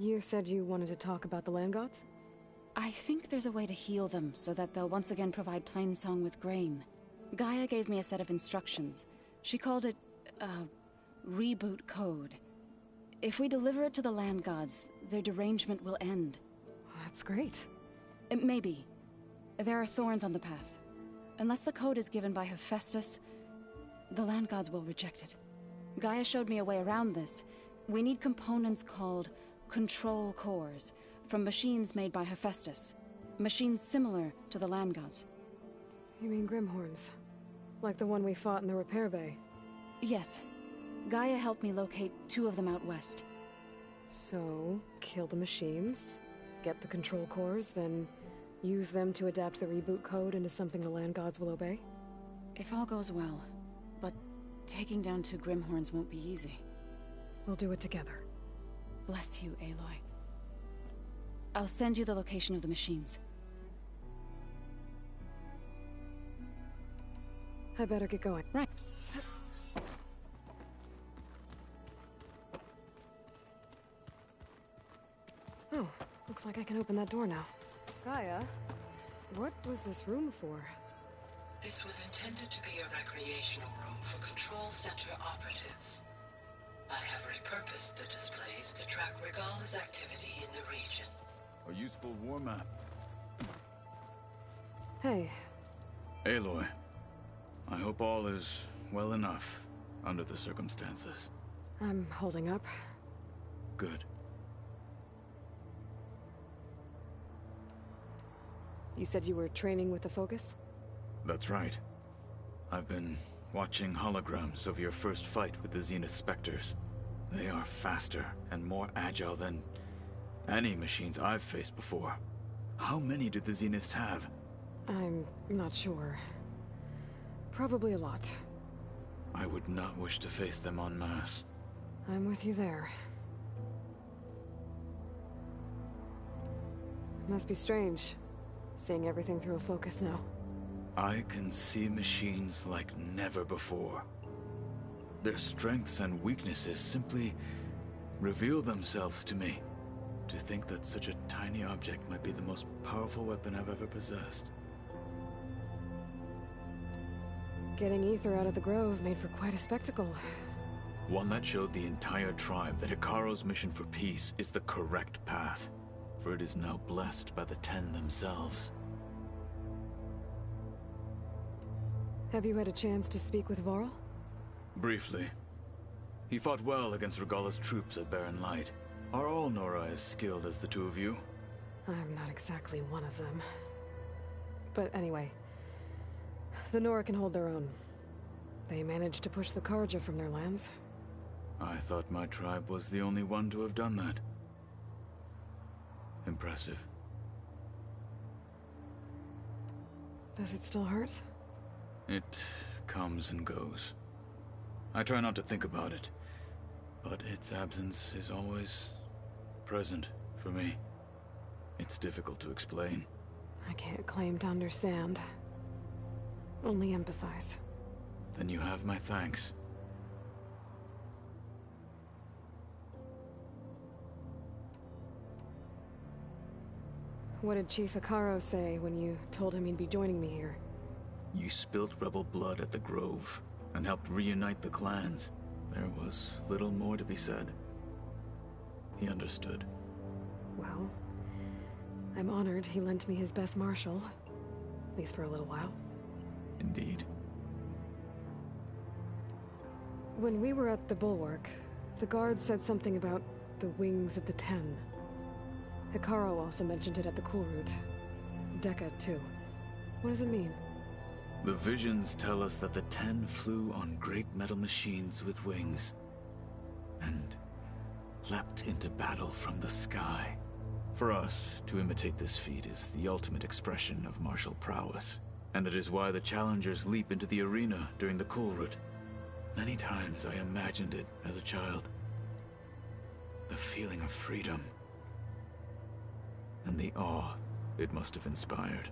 You said you wanted to talk about the land gods? I think there's a way to heal them so that they'll once again provide Plainsong with grain. Gaia gave me a set of instructions. She called it, reboot code. If we deliver it to the land gods, their derangement will end. That's great. Maybe. There are thorns on the path. Unless the code is given by Hephaestus, the land gods will reject it. Gaia showed me a way around this. We need components called control cores, from machines made by Hephaestus. Machines similar to the land gods. You mean Grimhorns? Like the one we fought in the repair bay? Yes. Gaia helped me locate 2 of them out west. So, kill the machines, get the control cores, then use them to adapt the reboot code into something the land gods will obey? If all goes well. But taking down 2 Grimhorns won't be easy. We'll do it together. Bless you, Aloy. I'll send you the location of the machines. I better get going. Right. Oh, looks like I can open that door now. Gaia, what was this room for? This was intended to be a recreational room for Control Center operatives. I have repurposed the displays to track Regala's activity in the region. A useful war map. Hey. Aloy, I hope all is well enough under the circumstances. I'm holding up. Good. You said you were training with the Focus? That's right. I've been watching holograms of your first fight with the Zenith Spectres. They are faster and more agile than any machines I've faced before. How many do the Zeniths have? I'm not sure. Probably a lot. I would not wish to face them en masse. I'm with you there. Must be strange, seeing everything through a Focus now. I can see machines like never before. Their strengths and weaknesses simply reveal themselves to me. To think that such a tiny object might be the most powerful weapon I've ever possessed. Getting Ether out of the Grove made for quite a spectacle. One that showed the entire tribe that Hekarro's mission for peace is the correct path, for it is now blessed by the Ten themselves. Have you had a chance to speak with Varl? Briefly. He fought well against Regalla's troops at Barren Light. Are all Nora as skilled as the two of you? I'm not exactly one of them. But anyway, the Nora can hold their own. They managed to push the Carja from their lands. I thought my tribe was the only one to have done that. Impressive. Does it still hurt? It comes and goes. I try not to think about it, but its absence is always present for me. It's difficult to explain. I can't claim to understand. Only empathize. Then you have my thanks. What did Chief Hekarro say when you told him he'd be joining me here? You spilt rebel blood at the Grove, and helped reunite the clans. There was little more to be said. He understood. Well, I'm honored he lent me his best marshal. At least for a little while. Indeed. When we were at the Bulwark, the guard said something about the Wings of the Ten. Hekarro also mentioned it at the Cool Route. Dekka, too. What does it mean? The visions tell us that the Ten flew on great metal machines with wings, and leapt into battle from the sky. For us, to imitate this feat is the ultimate expression of martial prowess, and it is why the challengers leap into the arena during the Cool Route. Many times I imagined it as a child. The feeling of freedom, and the awe it must have inspired.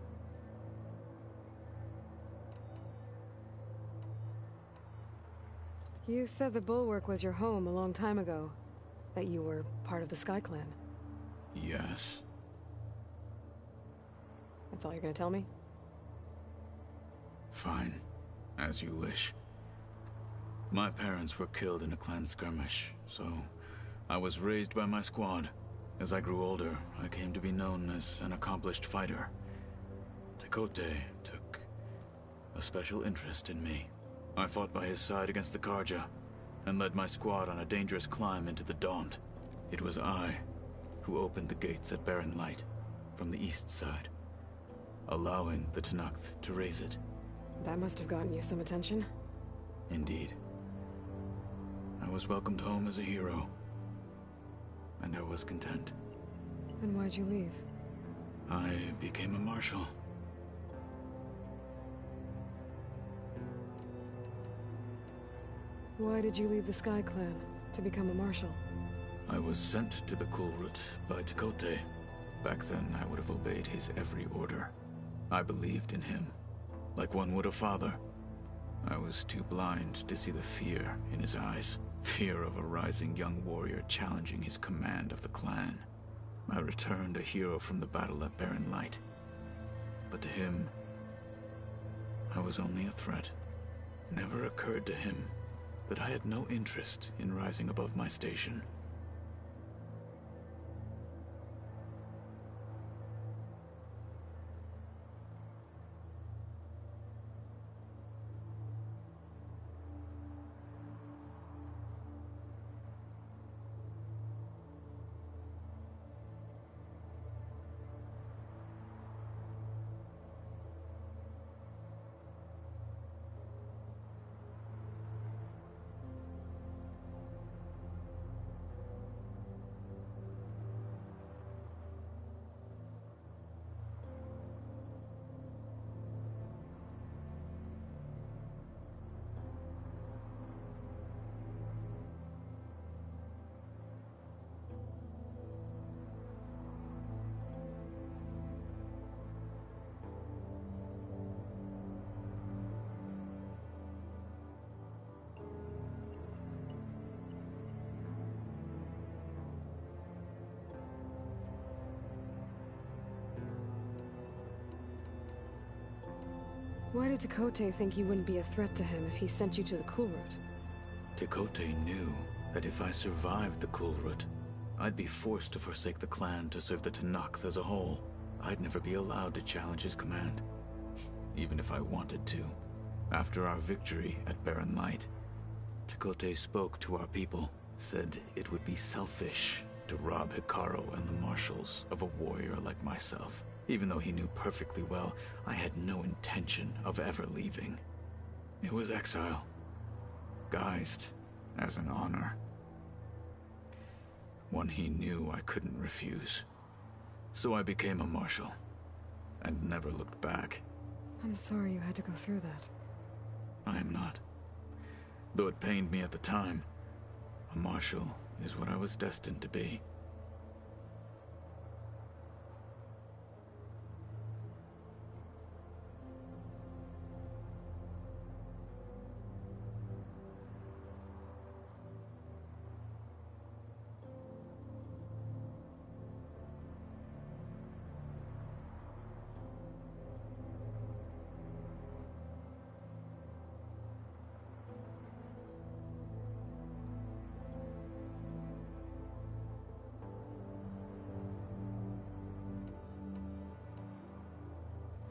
You said the Bulwark was your home a long time ago. That you were part of the Sky Clan. Yes. That's all you're gonna tell me? Fine. As you wish. My parents were killed in a clan skirmish, so I was raised by my squad. As I grew older, I came to be known as an accomplished fighter. Tekote took a special interest in me. I fought by his side against the Carja, and led my squad on a dangerous climb into the Daunt. It was I who opened the gates at Barren Light, from the east side, allowing the Tenakth to raise it. That must have gotten you some attention. Indeed. I was welcomed home as a hero, and I was content. Then why'd you leave? I became a marshal. Why did you leave the Sky Clan to become a marshal? I was sent to the Cool Route by Tekote. Back then, I would have obeyed his every order. I believed in him, like one would a father. I was too blind to see the fear in his eyes. Fear of a rising young warrior challenging his command of the clan. I returned a hero from the battle at Barren Light. But to him, I was only a threat. Never occurred to him that I had no interest in rising above my station. Why did Tekote think you wouldn't be a threat to him if he sent you to the Kulrut? Tekote knew that if I survived the Kulrut, I'd be forced to forsake the clan to serve the Tenakth as a whole. I'd never be allowed to challenge his command, even if I wanted to. After our victory at Barren Light, Tekote spoke to our people, said it would be selfish to rob Hikaru and the Marshals of a warrior like myself, even though he knew perfectly well I had no intention of ever leaving. It was exile, guised as an honor. One he knew I couldn't refuse. So I became a Marshal, and never looked back. I'm sorry you had to go through that. I am not. Though it pained me at the time, a Marshal is what I was destined to be.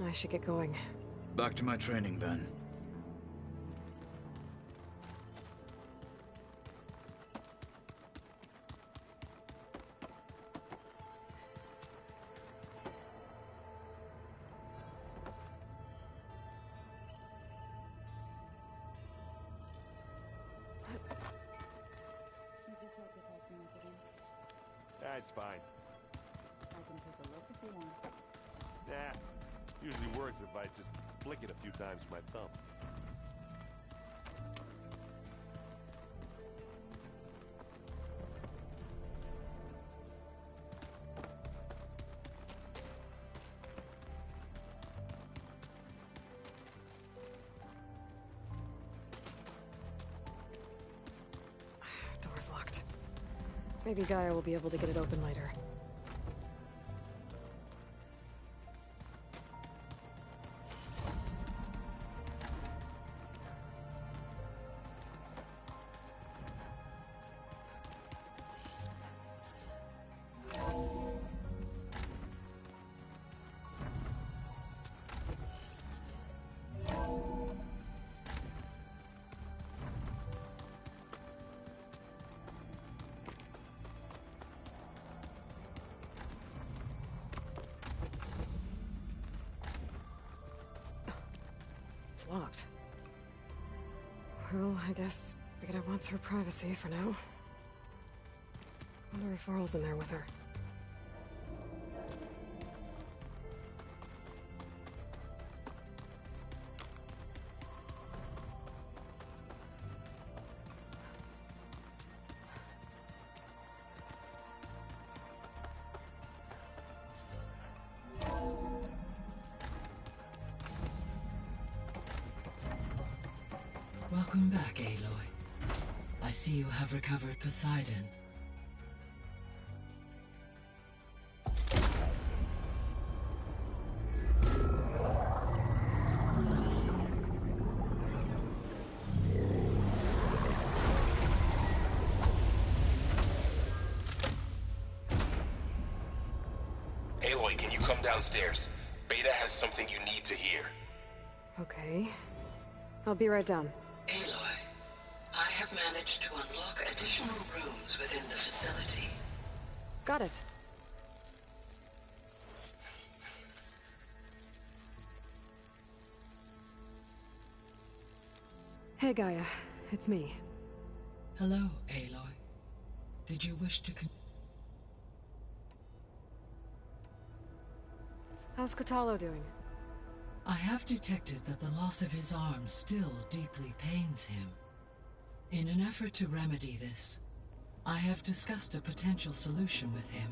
I should get going. Back to my training, then. That's fine. I can take a look if you want. Nah. Usually works if I just flick it a few times with my thumb. Door's locked. Maybe Gaia will be able to get it open later. Locked. Well, I guess Beta wants her privacy for now. Wonder if Varl's in there with her. Welcome back, Aloy. I see you have recovered Poseidon. Aloy, can you come downstairs? Beta has something you need to hear. Okay. I'll be right down. Aloy, I have managed to unlock additional rooms within the facility. Got it. Hey, Gaia. It's me. Hello, Aloy. Did you wish to How's Kotallo doing? I have detected that the loss of his arm still deeply pains him. In an effort to remedy this, I have discussed a potential solution with him.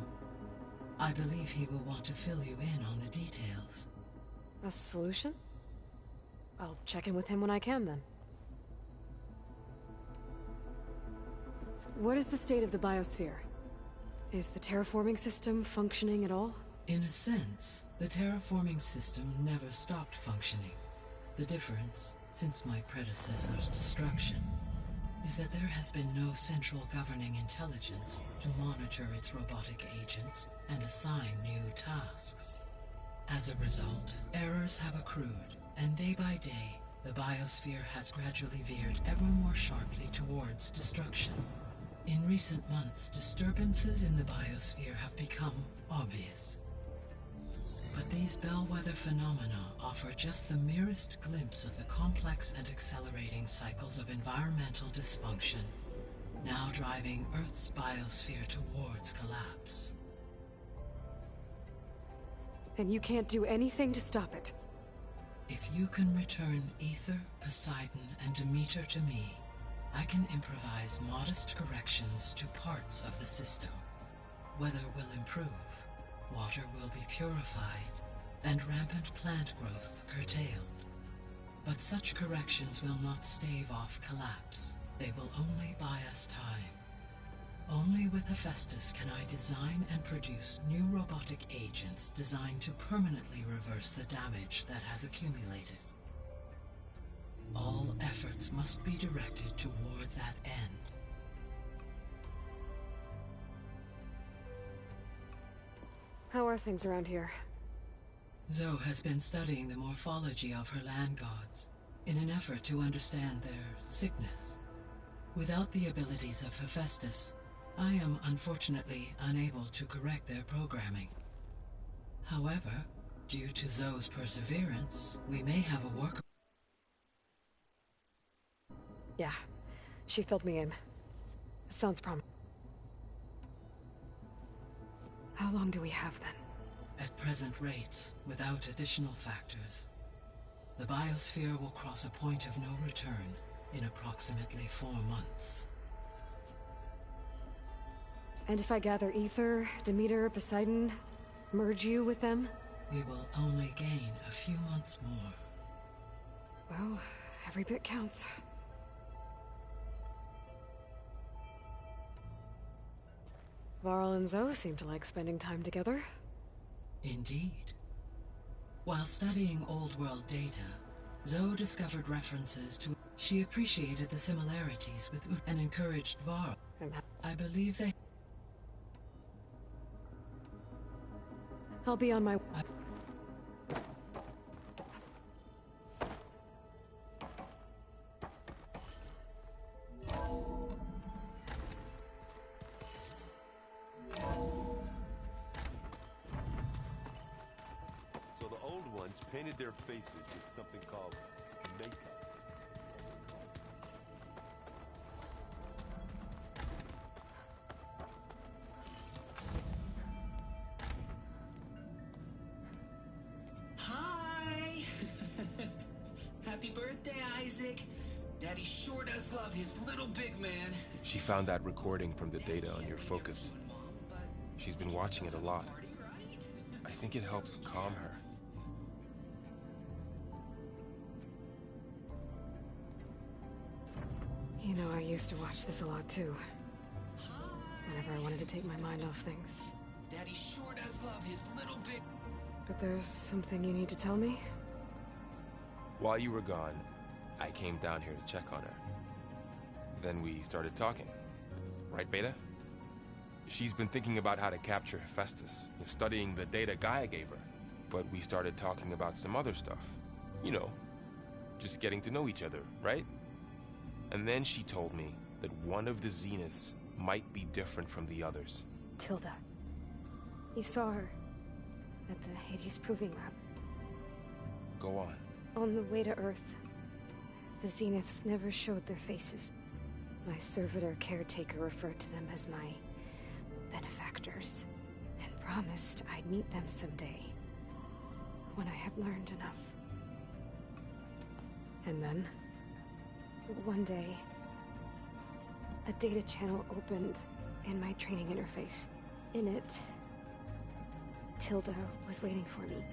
I believe he will want to fill you in on the details. A solution? I'll check in with him when I can, then. What is the state of the biosphere? Is the terraforming system functioning at all? In a sense, the terraforming system never stopped functioning. The difference, since my predecessor's destruction, is that there has been no central governing intelligence to monitor its robotic agents and assign new tasks. As a result, errors have accrued, and day by day, the biosphere has gradually veered ever more sharply towards destruction. In recent months, disturbances in the biosphere have become obvious. But these bellwether phenomena offer just the merest glimpse of the complex and accelerating cycles of environmental dysfunction, now driving Earth's biosphere towards collapse. And you can't do anything to stop it. If you can return Aether, Poseidon, and Demeter to me, I can improvise modest corrections to parts of the system. Weather will improve, water will be purified, and rampant plant growth curtailed. But such corrections will not stave off collapse. They will only buy us time. Only with Hephaestus can I design and produce new robotic agents designed to permanently reverse the damage that has accumulated. All efforts must be directed toward that end. How are things around here? Zoe has been studying the morphology of her land gods in an effort to understand their sickness. Without the abilities of Hephaestus, I am unfortunately unable to correct their programming. However, due to Zoe's perseverance, we may have a work. Yeah, she filled me in. Sounds promising. How long do we have then? At present rates, without additional factors, the biosphere will cross a point of no return in approximately 4 months. And if I gather Aether, Demeter, Poseidon, merge you with them? We will only gain a few months more. Well, every bit counts. Varl and Zoe seem to like spending time together. Indeed. While studying Old World data, Zoe discovered references to... She appreciated the similarities with Ut and encouraged Varl. I believe they... I'll be on my... So the old ones painted their faces with something called makeup. Hi! Happy birthday, Isaac. Daddy sure does love his little big man. She found that recording from the data on your focus. She's been watching it a lot. I think it helps calm her. You know, I used to watch this a lot too. Whenever I wanted to take my mind off things. Daddy sure does love his little big... But there's something you need to tell me? While you were gone, I came down here to check on her. Then we started talking. Right, Beta? She's been thinking about how to capture Hephaestus, studying the data Gaia gave her. But we started talking about some other stuff. You know, just getting to know each other, right? And then she told me that one of the Zeniths might be different from the others. Tilda. You saw her at the Hades Proving Lab. Go on. On the way to Earth, the Zeniths never showed their faces. My servitor caretaker referred to them as my benefactors, and promised I'd meet them someday, when I have learned enough. And then, one day, a data channel opened in my training interface. In it, Tilda was waiting for me,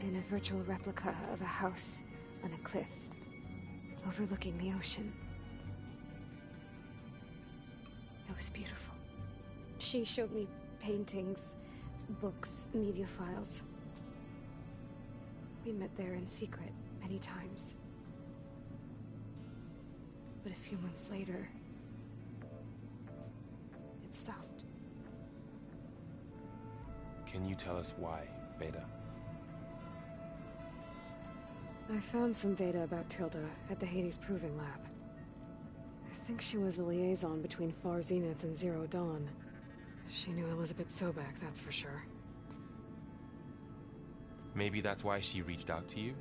in a virtual replica of a house on a cliff, overlooking the ocean. It was beautiful. She showed me paintings, books, media files. We met there in secret, many times. But a few months later, it stopped. Can you tell us why, Beta? I found some data about Tilda at the Hades Proving Lab. I think she was the liaison between Far Zenith and Zero Dawn. She knew Elizabeth Sobek, that's for sure. Maybe that's why she reached out to you?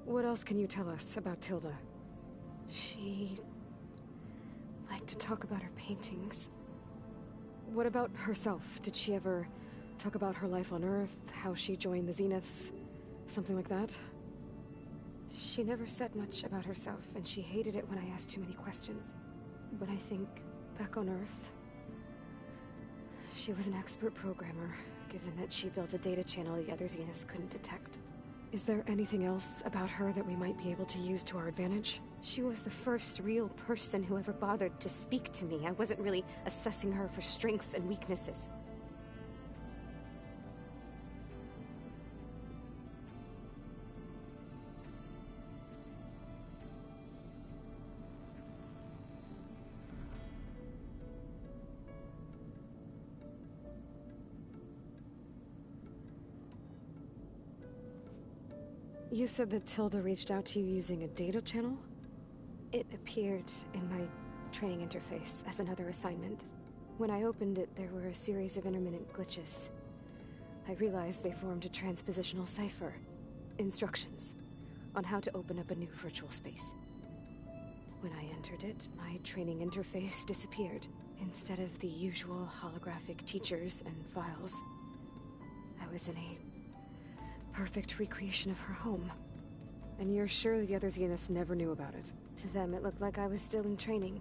What else can you tell us about Tilda? She liked to talk about her paintings. What about herself? Did she ever talk about her life on Earth, how she joined the Zeniths, something like that? She never said much about herself, and she hated it when I asked too many questions. But I think, back on Earth, she was an expert programmer, given that she built a data channel the other Zeniths couldn't detect. Is there anything else about her that we might be able to use to our advantage? She was the first real person who ever bothered to speak to me. I wasn't really assessing her for strengths and weaknesses. You said that Tilda reached out to you using a data channel? It appeared in my training interface as another assignment. When I opened it, there were a series of intermittent glitches. I realized they formed a transpositional cipher. Instructions on how to open up a new virtual space. When I entered it, my training interface disappeared. Instead of the usual holographic teachers and files, I was in a perfect recreation of her home. And you're sure the other Zeniths never knew about it? To them, it looked like I was still in training.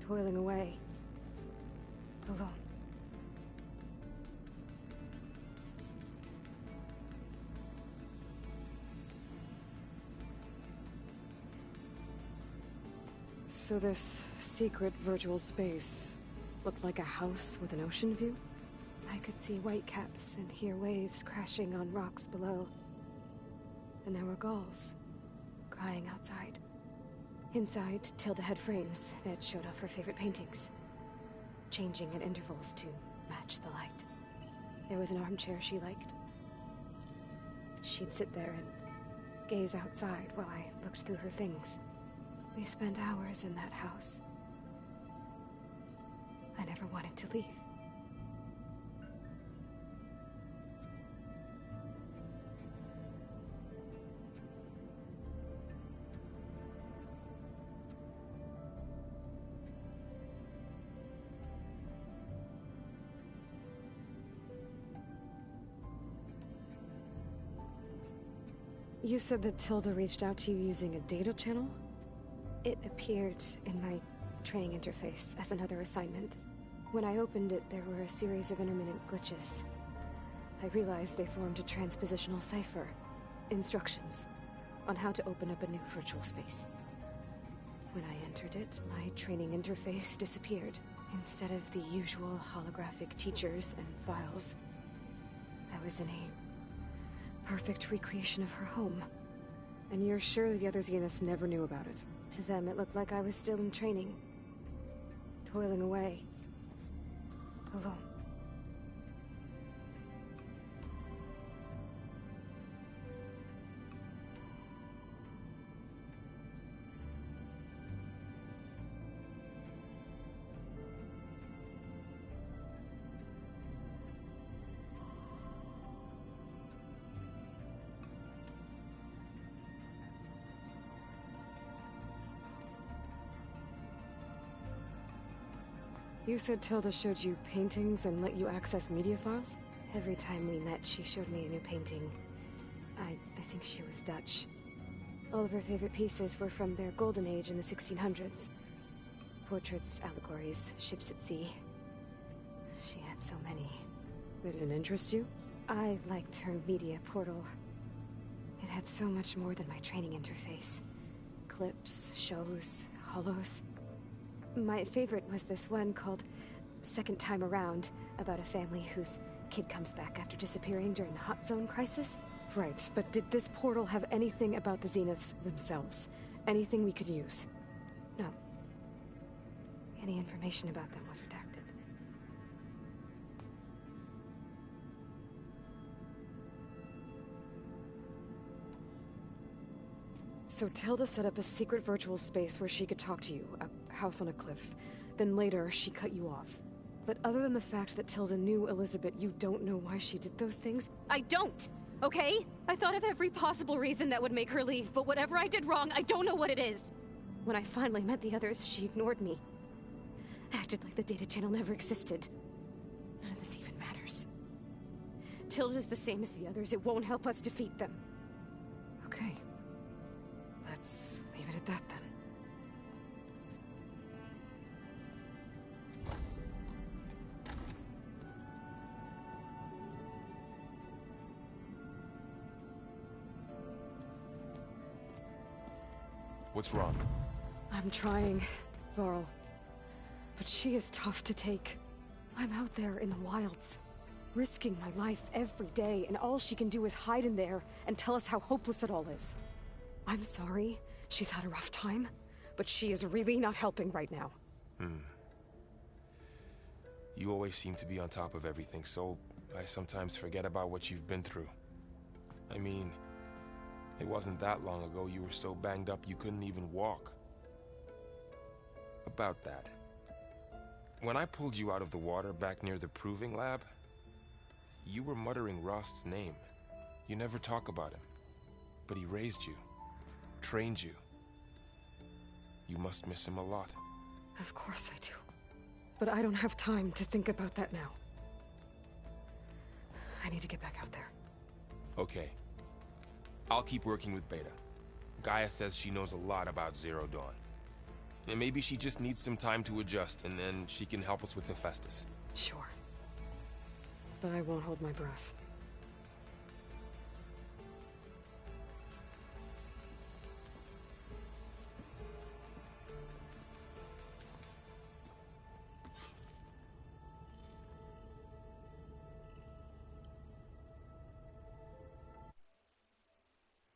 Toiling away. Alone. So this secret virtual space looked like a house with an ocean view? I could see whitecaps and hear waves crashing on rocks below. And there were gulls crying outside. Inside, Tilda had frames that showed off her favorite paintings, changing at intervals to match the light. There was an armchair she liked. She'd sit there and gaze outside while I looked through her things. We spent hours in that house. I never wanted to leave. You said that Tilda reached out to you using a data channel? It appeared in my training interface as another assignment. When I opened it, there were a series of intermittent glitches. I realized they formed a transpositional cipher. Instructions on how to open up a new virtual space. When I entered it, my training interface disappeared. Instead of the usual holographic teachers and files, I was in a perfect recreation of her home. And you're sure the other Zeniths never knew about it? To them, it looked like I was still in training. Toiling away. Alone. You said Tilda showed you paintings and let you access media files? Every time we met, she showed me a new painting. I think she was Dutch. All of her favorite pieces were from their golden age in the 1600s. Portraits, allegories, ships at sea. She had so many. They didn't interest you? I liked her media portal. It had so much more than my training interface. Clips, shows, Hollows. My favorite was this one called Second Time Around, about a family whose kid comes back after disappearing during the Hot Zone crisis. Right, but did this portal have anything about the Zeniths themselves? Anything we could use? No. Any information about them was redacted. So Tilda set up a secret virtual space where she could talk to you, a house on a cliff. Then later, she cut you off. But other than the fact that Tilda knew Elizabeth, you don't know why she did those things? I don't! Okay? I thought of every possible reason that would make her leave, but whatever I did wrong, I don't know what it is. When I finally met the others, she ignored me. Acted like the data channel never existed. None of this even matters. Tilda's the same as the others. It won't help us defeat them. Okay. Let's leave it at that then. What's wrong? I'm trying, Varl. But she is tough to take. I'm out there in the wilds, risking my life every day, and all she can do is hide in there and tell us how hopeless it all is. I'm sorry, she's had a rough time, but she is really not helping right now. You always seem to be on top of everything, so I sometimes forget about what you've been through. I mean, it wasn't that long ago you were so banged up you couldn't even walk. About that. When I pulled you out of the water back near the proving lab, you were muttering Rost's name. You never talk about him. But he raised you, trained you. You must miss him a lot. Of course I do. But I don't have time to think about that now. I need to get back out there. Okay. I'll keep working with Beta. Gaia says she knows a lot about Zero Dawn. And maybe she just needs some time to adjust, and then she can help us with Hephaestus. Sure. But I won't hold my breath.